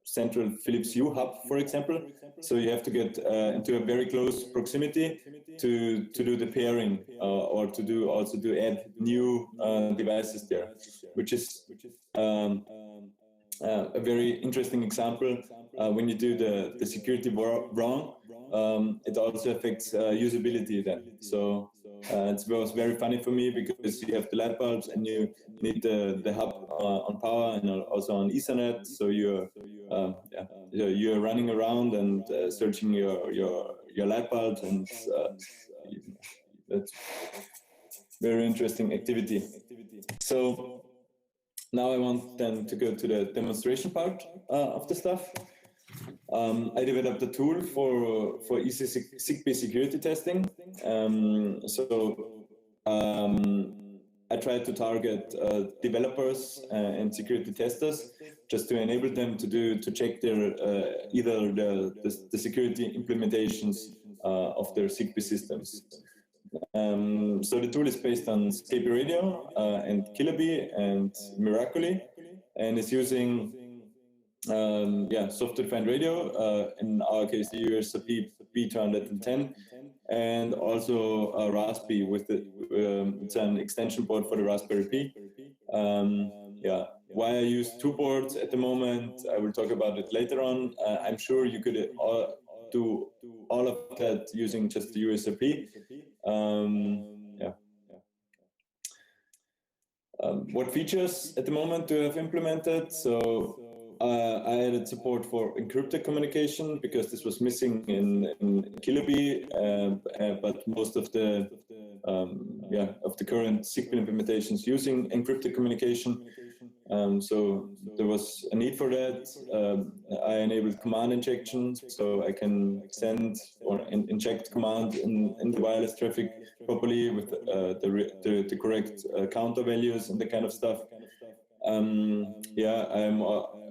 central Philips Hue hub, for example. So you have to get into a very close proximity to do the pairing, or to add new devices there, which is a very interesting example. When you do the security wrong, it also affects usability then. So it was very funny for me, because you have the light bulbs and you need the hub on power and also on Ethernet. So you're running around and searching your light bulbs, and that's very interesting activity. So now I want then to go to the demonstration part of the stuff. I developed a tool for easy Zigbee security testing. I tried to target developers and security testers, just to enable them to check their either the security implementations of their Zigbee systems. So the tool is based on Zigbee Radio and Kilobee and Miraculi, and is using software-defined radio, in our case the USB B210, and also a Raspberry with the it's an extension board for the Raspberry Pi. Why I use two boards at the moment, I will talk about it later on. I'm sure you could do all of that using just the USB. What features at the moment do I have implemented? So I added support for encrypted communication because this was missing in Kilobee, but most of the current Zigbee implementations using encrypted communication. So there was a need for that. I enabled command injection, so I can send or inject command in the wireless traffic properly with the correct counter values and the kind of stuff.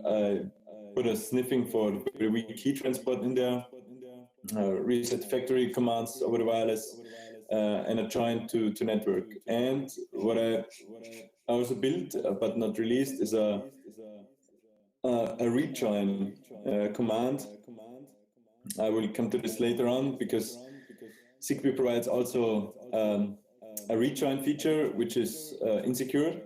I put a sniffing for the very weak key transport in there, reset factory commands over the wireless, and a join to network. And what I also built but not released is a rejoin command. I will come to this later on because Zigbee provides also a rejoin feature which is insecure.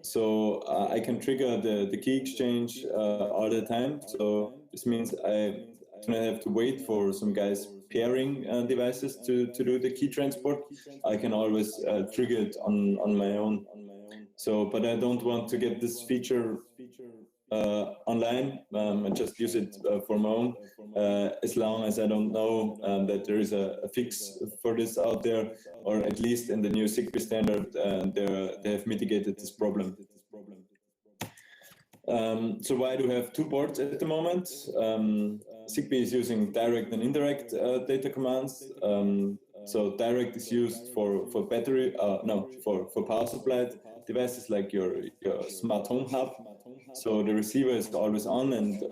So I can trigger the key exchange all the time. So this means I do not have to wait for some guys pairing devices to do the key transport. I can always trigger it on my own. So, but I don't want to get this feature online. I just use it for my own, as long as I don't know that there is a fix for this out there, or at least in the new Zigbee standard, they have mitigated this problem. So why do we have two boards at the moment? Zigbee is using direct and indirect data commands. So direct is used for battery, for power supplied devices like your smart home hub. So the receiver is always on, and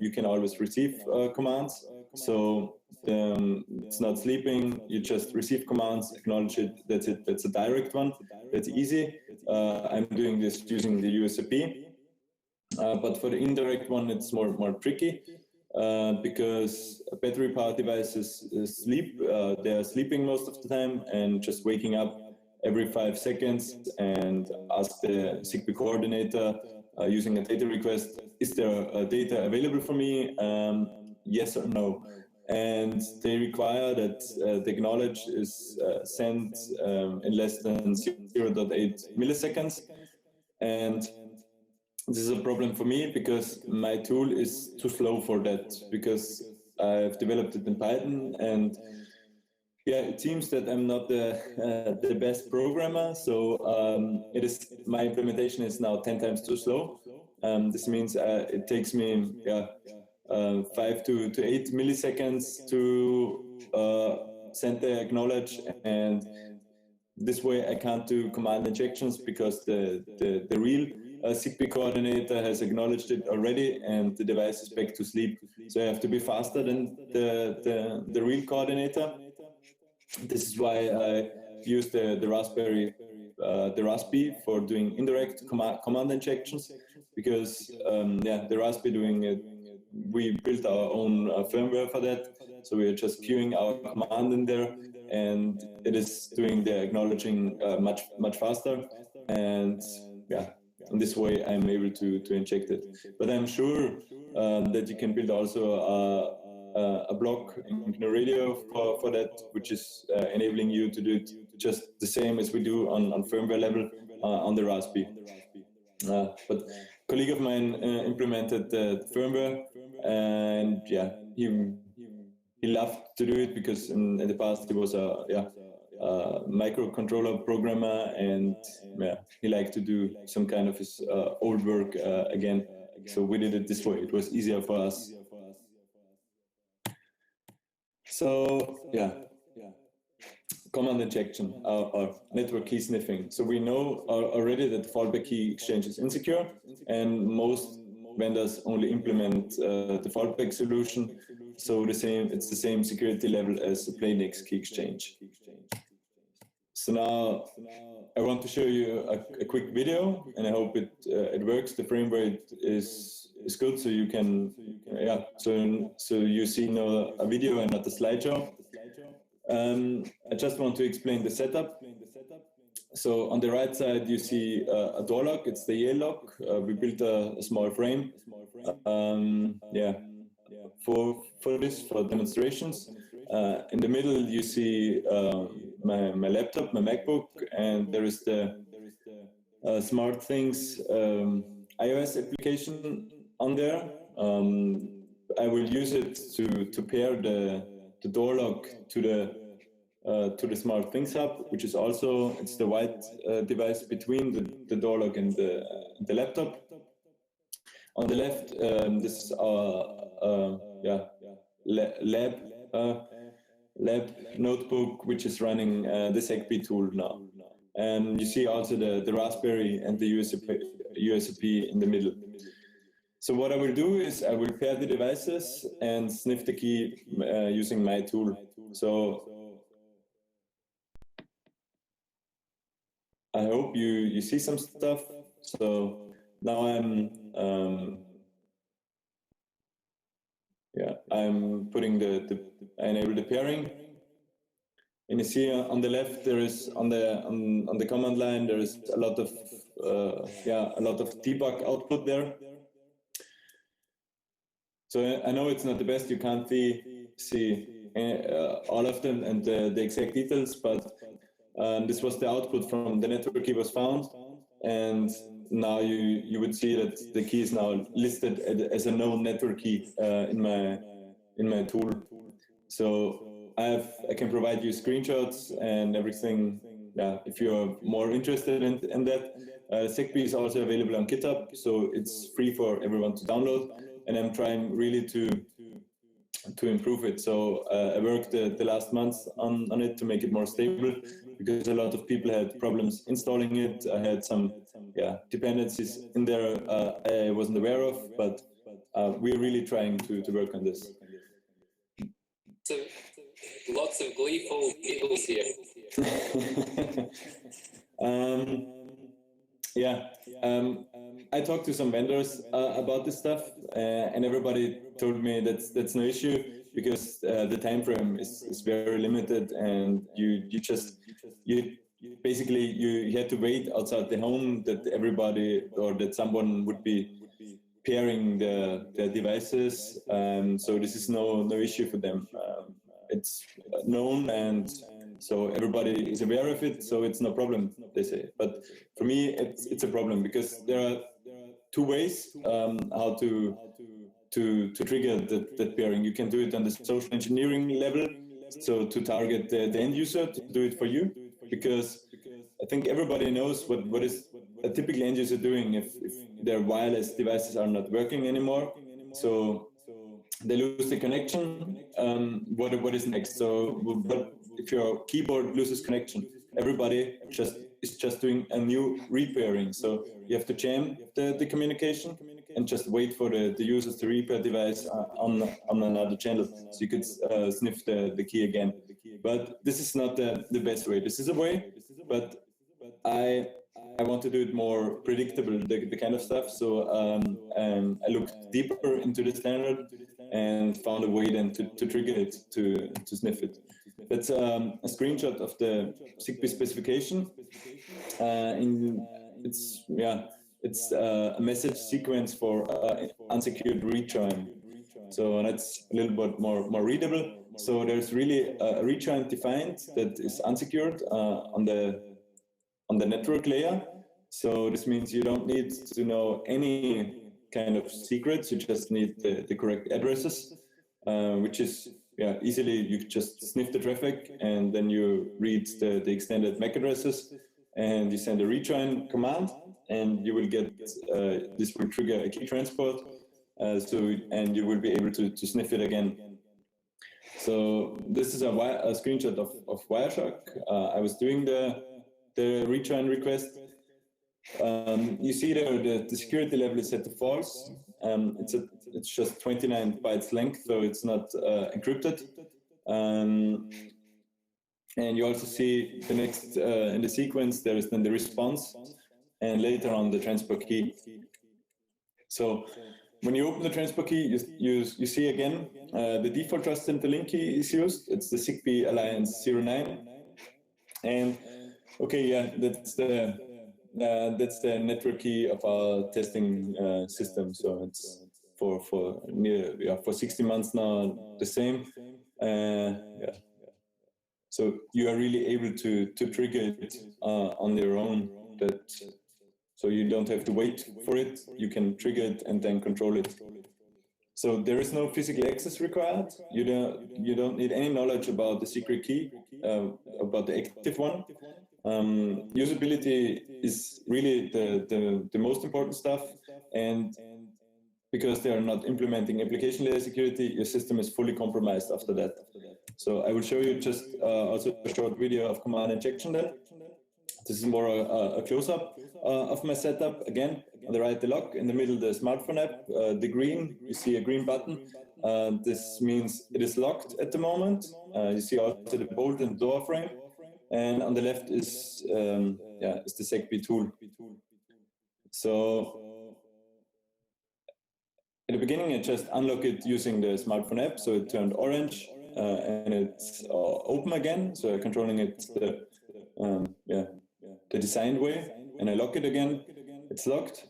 you can always receive commands. So it's not sleeping. You just receive commands, acknowledge it. That's it. That's a direct one. That's easy. I'm doing this using the USB. But for the indirect one, it's more tricky because battery powered devices sleep. They are sleeping most of the time and just waking up every 5 seconds and ask the Zigbee coordinator using a data request, is there data available for me? Yes or no? And they require that the acknowledge is sent in less than 0.8 milliseconds. And this is a problem for me because my tool is too slow for that, because I've developed it in Python, and it seems that I'm not the best programmer, so my implementation is now 10 times too slow. This means it takes me 5 to 8 milliseconds to send the acknowledge, and this way I can't do command injections because the real Zigbee coordinator has acknowledged it already and the device is back to sleep. So I have to be faster than the real coordinator. This is why I use the Raspberry, the Raspberry for doing indirect command injections, because the Raspberry doing it, we built our own firmware for that. So we are just queuing our command in there, and it is doing the acknowledging much faster. And in this way, I'm able to inject it. But I'm sure that you can build also a block in the radio for that, which is enabling you to do it just the same as we do on firmware level on the Raspberry. But a colleague of mine implemented the firmware, and he loved to do it because in the past he was a microcontroller programmer, and he liked to do some kind of his old work again. So we did it this way. It was easier for us. So command injection or network key sniffing. So we know already that the fallback key exchange is insecure, and most vendors only implement the fallback solution. So it's the same security level as the plain text key exchange. So now I want to show you a quick video, and I hope it works. The frame rate is good, so you can so you see now a video and not a slideshow. I just want to explain the setup. So on the right side you see a door lock. It's the EL lock. We built a small frame. For demonstrations. In the middle you see my laptop, my MacBook, and there is the SmartThings iOS application on there. I will use it to pair the door lock to the SmartThings hub, which is also it's the white device between the door lock and the laptop. On the left, this is our lab notebook, which is running the Zigbee tool now. And you see also the Raspberry and the USB in the middle. So what I will do is I will pair the devices and sniff the key using my tool. So I hope you see some stuff. So now I'm putting I enable the pairing, and you see on the left there is on the command line there is a lot of debug output there. So I know it's not the best, you can't see all of them and the exact details, but this was the output from the network key was found, and now you would see that the key is now listed as a known network key in my tool. So I can provide you screenshots and everything. Yeah, if you're more interested in that. Zigbee is also available on GitHub, so it's free for everyone to download. And I'm trying really to improve it. So I worked the last months on it to make it more stable, because a lot of people had problems installing it. I had some dependencies in there I wasn't aware of, but we're really trying to work on this. So lots of gleeful giggles here. I talked to some vendors about this stuff, and everybody told me that's no issue, because the time frame is very limited, and you basically had to wait outside the home that everybody or that someone would be pairing the devices. So this is no issue for them. It's known, and so everybody is aware of it, so it's no problem, they say. But for me, it's a problem, because there are two ways how to trigger that pairing. You can do it on the social engineering level, so to target the end user to do it for you, because I think everybody knows what is a typical end user doing if their wireless devices are not working anymore. So they lose the connection. What is next? So, but if your keyboard loses connection, everybody is just doing a new repairing. So you have to jam the communication and just wait for the users to repair device on another channel, so you could sniff the key again. But this is not the best way. This is a way, but I want to do it more predictable, the kind of stuff. So I looked deeper into the standard and found a way then to trigger it, to sniff it. That's a screenshot of the Zigbee specification. It's a message sequence for unsecured rejoin. So that's a little bit more readable. So there's really a rejoin defined that is unsecured on the network layer. So this means you don't need to know any kind of secrets. You just need the correct addresses, which is easily, you just sniff the traffic, and then you read the extended MAC addresses, and you send a rejoin command, and you will get this will trigger a key transport. And you will be able to sniff it again. So this is a screenshot of Wireshark. I was doing the rejoin request. You see there the security level is set to false. It's just 29 bytes length, so it's not encrypted. And you also see the next in the sequence, there is then the response, and later on the transport key. So when you open the transport key, you see again the default trust center link key is used. It's the Zigbee Alliance 09. And okay, yeah, that's the network key of our testing system. So it's for 60 months now the same. Yeah. So you are really able to trigger it on your own. So you don't have to wait for it. You can trigger it and then control it. So there is no physical access required. You don't need any knowledge about the secret key, about the active one. Usability is really the most important stuff, and because they are not implementing application layer security, your system is fully compromised after that. So I will show you just also a short video of command injection then. This is more a close-up of my setup. Again, on the right, the lock, in the middle, the smartphone app, the green, you see a green button. This means it is locked at the moment. You see also the bolt and door frame. And on the left is the Zigbee tool. So at the beginning, I just unlock it using the smartphone app. So it turned orange and it's open again. So I'm controlling it the designed way, and I lock it again. It's locked.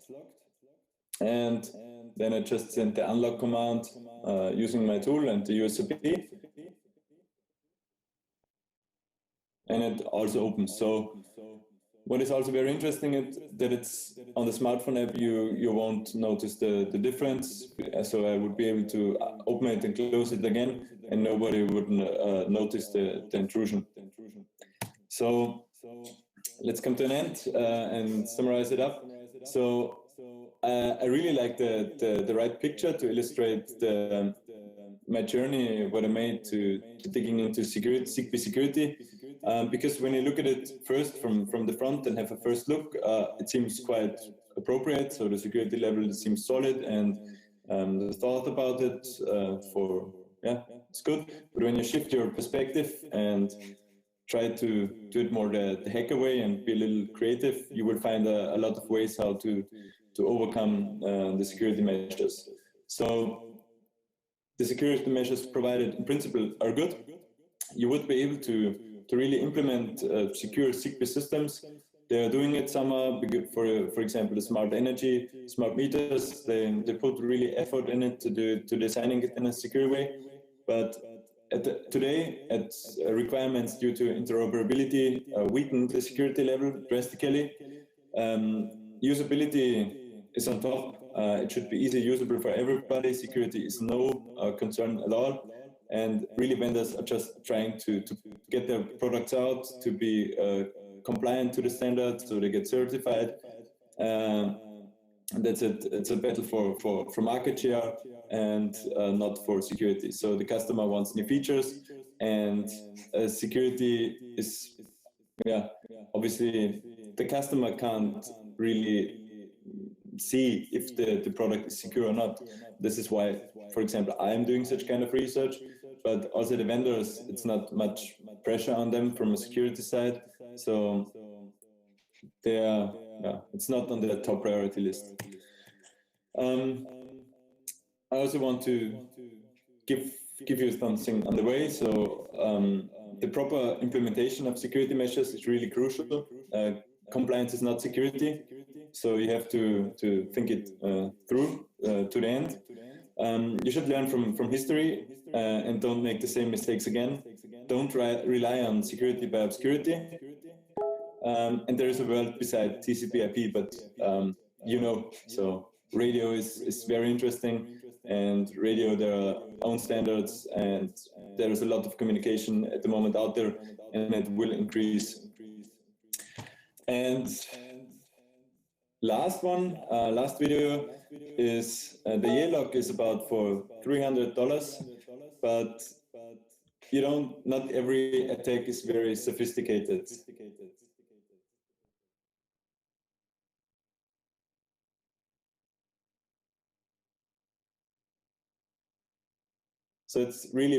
And then I just send the unlock command using my tool and the USB. And it also opens. So what is also very interesting is that it's on the smartphone app, you won't notice the difference. So I would be able to open it and close it again, and nobody would notice the intrusion. So let's come to an end and summarize it up. So I really like the right picture to illustrate my journey, what I made to digging into security, Zigbee security. Because when you look at it first from the front and have a first look, it seems quite appropriate. So the security level seems solid, and the thought about it it's good. But when you shift your perspective and try to do it more the hacker way and be a little creative, you will find a lot of ways how to overcome the security measures. So the security measures provided in principle are good. You would be able to really implement secure Zigbee systems. They are doing it somehow, for example, the smart energy, smart meters, they put really effort in it to designing it in a secure way. But today, requirements due to interoperability weaken the security level drastically. Usability is on top. It should be easy usable for everybody. Security is no concern at all. And really, vendors are just trying to get their products out to be compliant to the standards, so they get certified. And that's it. It's a battle for market share and not for security. So the customer wants new features, and security is, obviously the customer can't really see if the product is secure or not. This is why, for example, I am doing such kind of research, but also the vendors, it's not much pressure on them from a security side. So it's not on the top priority list. I also want to give you something on the way. So the proper implementation of security measures is really crucial. Compliance is not security, so you have to think it through to the end. You should learn from history and don't make the same mistakes again. Don't rely on security by obscurity. And there is a world beside TCP/IP, but so radio is very interesting, and radio, there are own standards, and there is a lot of communication at the moment out there, and it will increase. And last video is the year-log is about for $300, but not every attack is very sophisticated. So it's really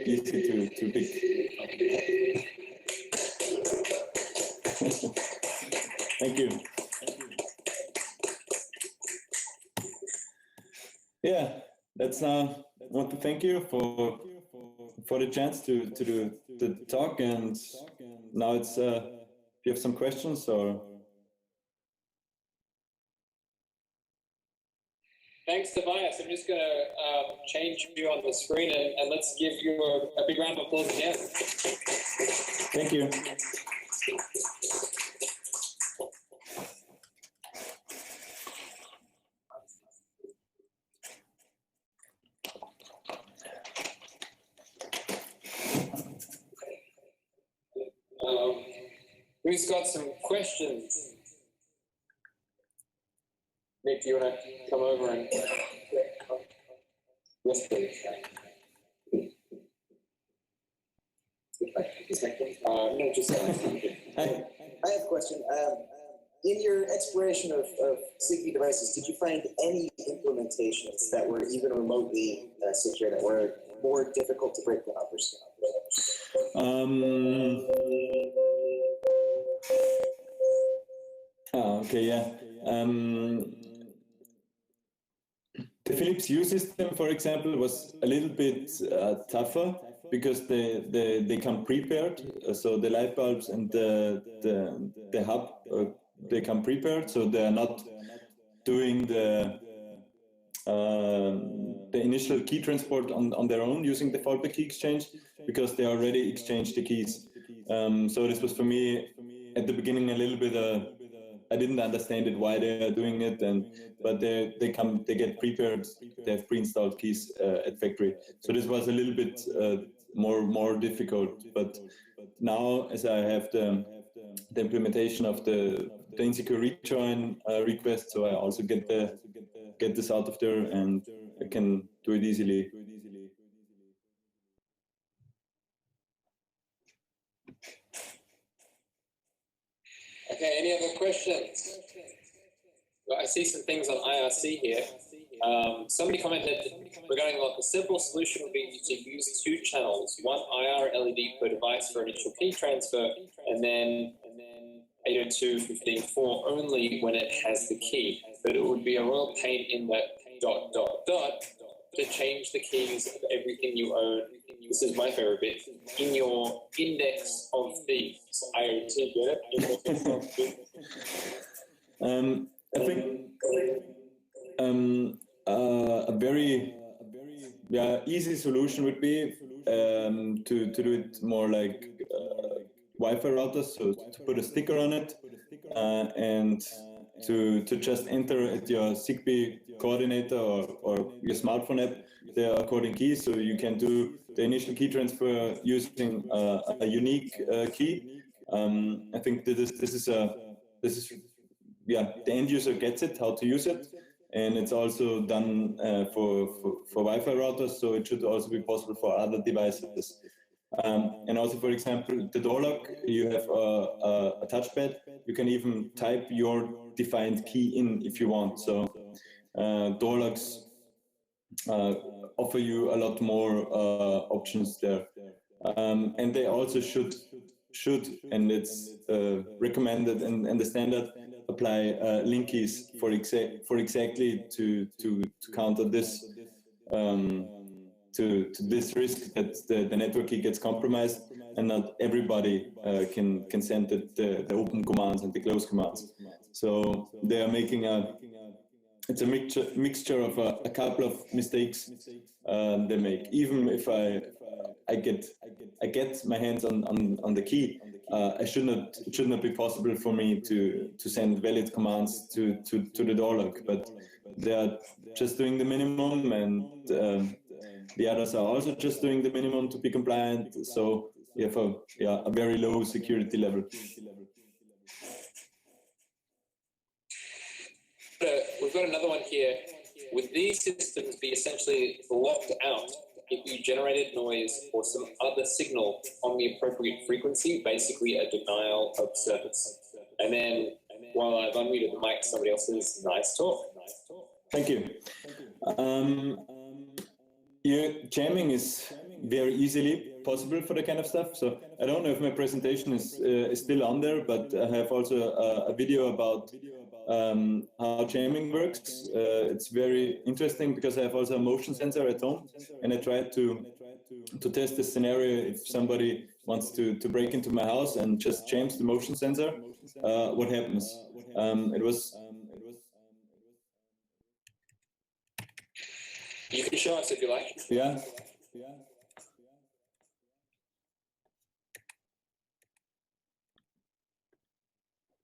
easy to pick. Thank you. Yeah, that's I want to thank you for the chance to do the talk, and now it's if you have some questions or. Thanks, Tobias. I'm just going to change you on the screen, and let's give you a big round of applause again. Thank you. Who's got some questions? Nick, do you want to come over and... Yes, please. No, just... I have a question. In your exploration of Zigbee devices, did you find any implementations that were even remotely secure, that were more difficult to break than others? Okay, yeah. The Philips Hue system, for example, was a little bit tougher because they come prepared. So the light bulbs and the hub they come prepared, so they are not doing the initial key transport on their own using the fallback key exchange, because they already exchanged the keys. So this was for me at the beginning a little bit. I didn't understand it why they are doing it, but they get prepared. They have pre-installed keys at factory. So this was a little bit more difficult. But now, as I have the implementation of the insecure rejoin request, so I also get this out of there, and I can do it easily. Okay, any other questions? Well, I see some things on IRC here. Somebody commented regarding like a simple solution would be to use two channels, one IR LED per device for initial key transfer, and then 802.15.4 only when it has the key. But it would be a real pain in the ... to change the keys of everything you own. This is my favorite bit. In your index of thieves, IoT, get it? Index of thieves. I think a very easy solution would be to do it more like Wi-Fi routers, so to put a sticker on it and to just enter at your Zigbee coordinator or your smartphone app the according keys, so you can do the initial key transfer using a unique key. I think this is the end user gets it, how to use it, and it's also done for Wi-Fi routers, so it should also be possible for other devices. And also, for example, the door lock, you have a touchpad. You can even type your defined key in if you want. So door locks offer you a lot more options there. And they also should, and it's recommended and the standard, apply link keys for exactly to counter this to this risk that the network key gets compromised, and not everybody can send the open commands and the close commands. So they are making it's a mixture of a couple of mistakes they make. Even if I get my hands on the key, it should not be possible for me to send valid commands to the door lock. But they are just doing the minimum, and the others are also just doing the minimum to be compliant. So you have a very low security level. We've got another one here. Would these systems be essentially locked out if you generated noise or some other signal on the appropriate frequency, basically a denial of service? And then while I've unmuted the mic, somebody else says, nice talk. Thank you. Jamming is very easily possible for the kind of stuff. So I don't know if my presentation is still on there, but I have also a video about how jamming works. It's very interesting because I have also a motion sensor at home, and I tried to test the scenario if somebody wants to break into my house and just jams the motion sensor, what happens. It was. You can show us if you like. Yeah.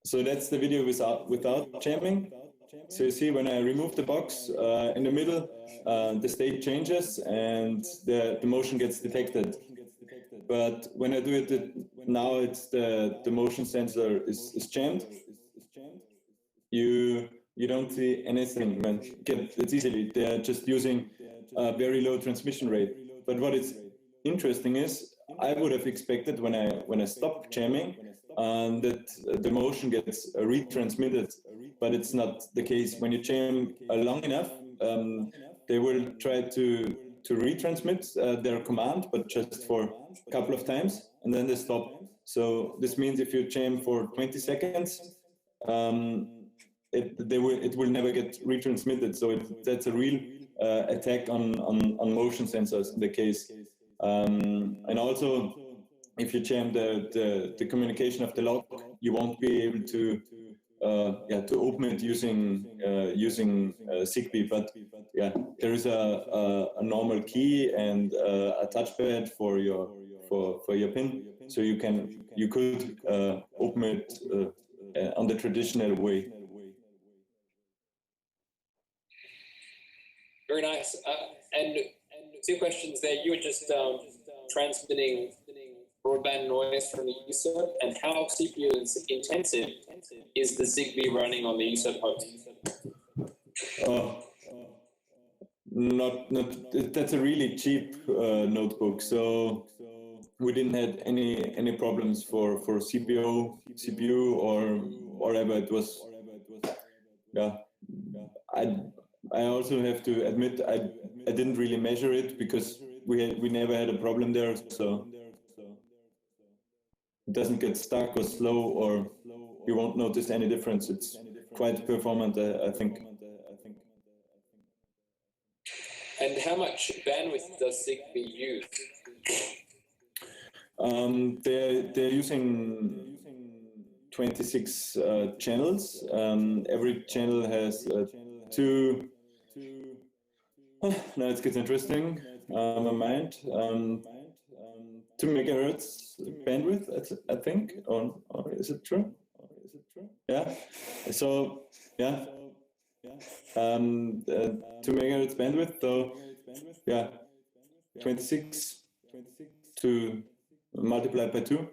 So that's the video without jamming. So you see when I remove the box in the middle, the state changes and the motion gets detected. But when I do it now, it's the motion sensor is jammed. You don't see anything. It's easily. They're just using a very low transmission rate. But what is interesting is I would have expected when I stop jamming that the motion gets retransmitted, but it's not the case. When you jam long enough, they will try to retransmit their command, but just for a couple of times, and then they stop. So this means if you jam for 20 seconds, it will never get retransmitted. So that's a real attack on motion sensors in the case. And also, if you jam the communication of the lock, you won't be able to open it using Zigbee. But yeah, there is a normal key and a touchpad for your pin, so you could open it on the traditional way. Very nice. And two questions there. You were just transmitting broadband noise from the USERP, and how CPU intensive is the Zigbee running on the USERP host? Not. That's a really cheap notebook, so we didn't have any problems for CPU or whatever it was. Yeah, I also have to admit I didn't really measure it because we never had a problem there, so it doesn't get stuck or slow, or you won't notice any difference. It's quite performant, I think. And how much bandwidth does Zigbee use? They're using 26 channels. Every channel has two. Now it gets interesting. My mind. 2 megahertz bandwidth, I think, or is it true? Yeah. So yeah. 2 megahertz bandwidth. So yeah, 26 to multiplied by 2,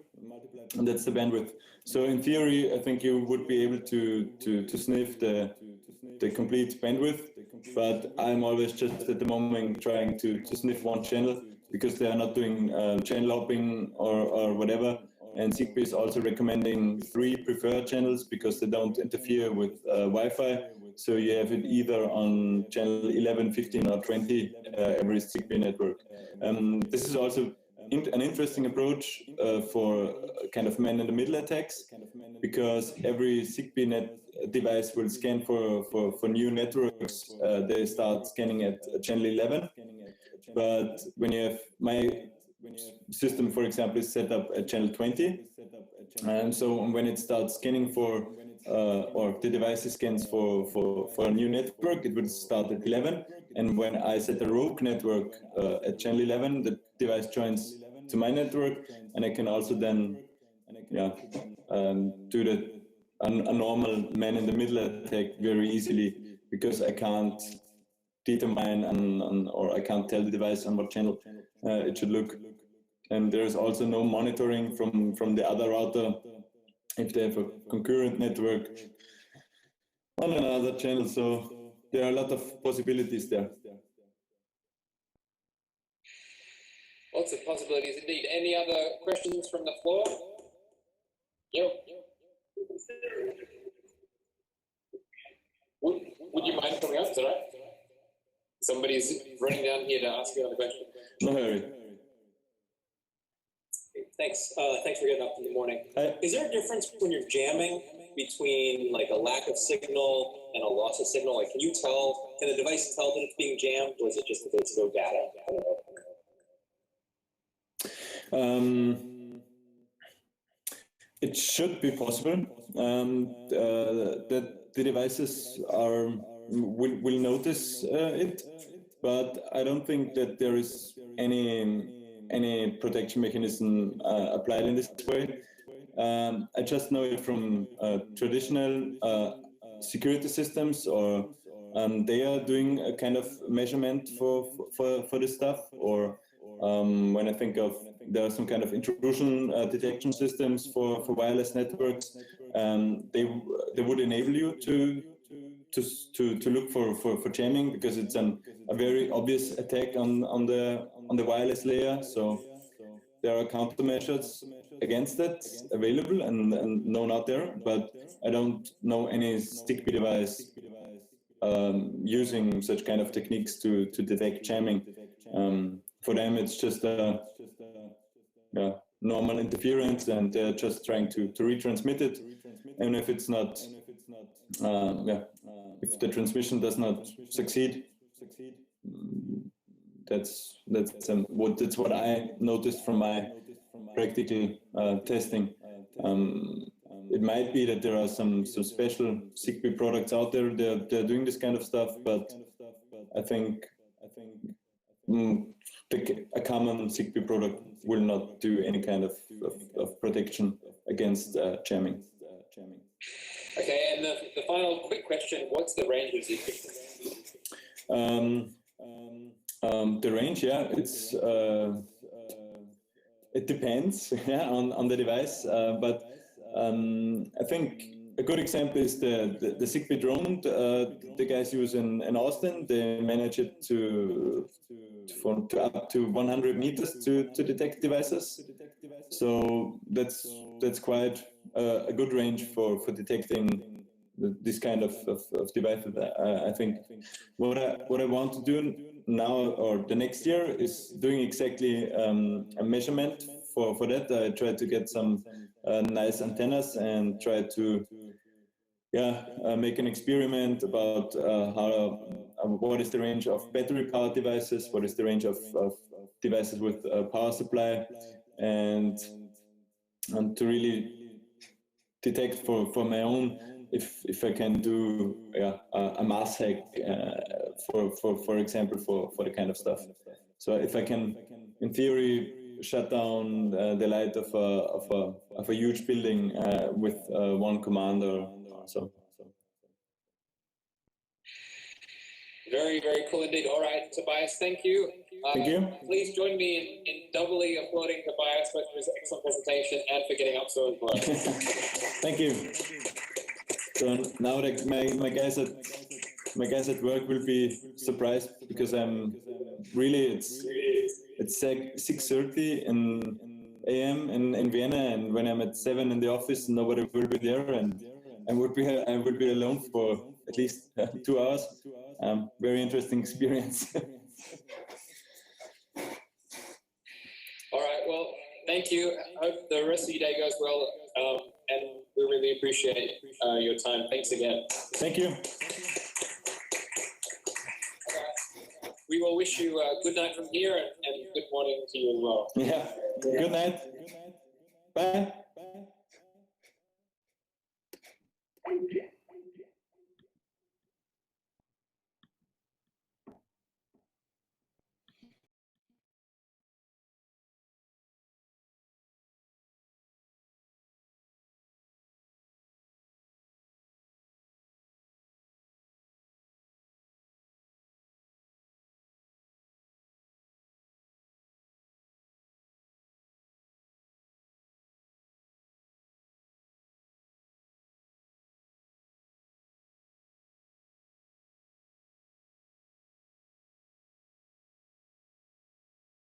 and that's the bandwidth. So in theory, I think you would be able to sniff the complete bandwidth, but I'm always just at the moment trying to sniff one channel because they are not doing channel hopping or whatever. And Zigbee is also recommending 3 preferred channels because they don't interfere with Wi-Fi. So you have it either on channel 11, 15, or 20 every Zigbee network. This is also an interesting approach for kind of man-in-the-middle attacks, because every Zigbee net device will scan for new networks. They start scanning at channel 11, but when you have my system, for example, is set up at channel 20, and so when it starts scanning for or the device scans for a new network, it will start at 11, and when I set a rogue network at channel 11, the device joins to my network, and I can also then do a normal man-in-the-middle attack very easily, because I can't determine or I can't tell the device on what channel it should look. And there's also no monitoring from the other router if they have a concurrent network on another channel. So there are a lot of possibilities there. Lots of possibilities indeed. Any other questions from the floor? Yep. Would you mind coming up? Is that right? Somebody's running down here to ask you another question. No hurry. Thanks. Thanks for getting up in the morning. Hi. Is there a difference when you're jamming between like a lack of signal and a loss of signal? Like, can the device tell that it's being jammed, or is it just that there's no data? It should be possible that the devices will notice it, but I don't think that there is any protection mechanism applied in this way. I just know it from traditional security systems, or they are doing a kind of measurement for this stuff, or when I think of there are some kind of intrusion detection systems for wireless networks, they would enable you to look for jamming, because it's a very obvious attack on the wireless layer. So there are countermeasures against that available and known out there, but I don't know any Zigbee device using such kind of techniques to detect jamming. For them, it's just normal interference, and they're just trying to retransmit it. And if it's not, if the transmission does not succeed, that's what I noticed from my practical testing. It might be that there are some special Zigbee products out there. They're doing this kind of stuff, but I think a common Zigbee product will not do any kind of protection against jamming. Okay, and the final quick question: what's the range of Zigbee? The range, it's it depends on the device, but I think a good example is the Zigbee drone the guys use in Austin. They manage it to up to 100 meters to detect devices. So that's quite a good range for detecting this kind of devices. I think what I want to do now or the next year is doing exactly a measurement for that. I try to get some nice antennas and try to make an experiment about what is the range of battery powered devices, what is the range of devices with power supply, and to really detect for my own if I can do a mass hack for example for the kind of stuff. So if I can in theory shut down the light of a huge building with one command or so. Very, very cool indeed. All right, Tobias, thank you. Thank you. Please join me in doubly applauding Tobias both for his excellent presentation and for getting up so early. Thank you. So now that my guys at work will be surprised, because I'm really it's 6:30 in a.m. in Vienna, and when I'm at 7 in the office, nobody will be there, and I will be alone for at least 2 hours. Very interesting experience. All right, well, thank you. I hope the rest of your day goes well, and we really appreciate your time. Thanks again. Thank you. We will wish you a good night from here and good morning to you as well. Yeah. Good night. Bye.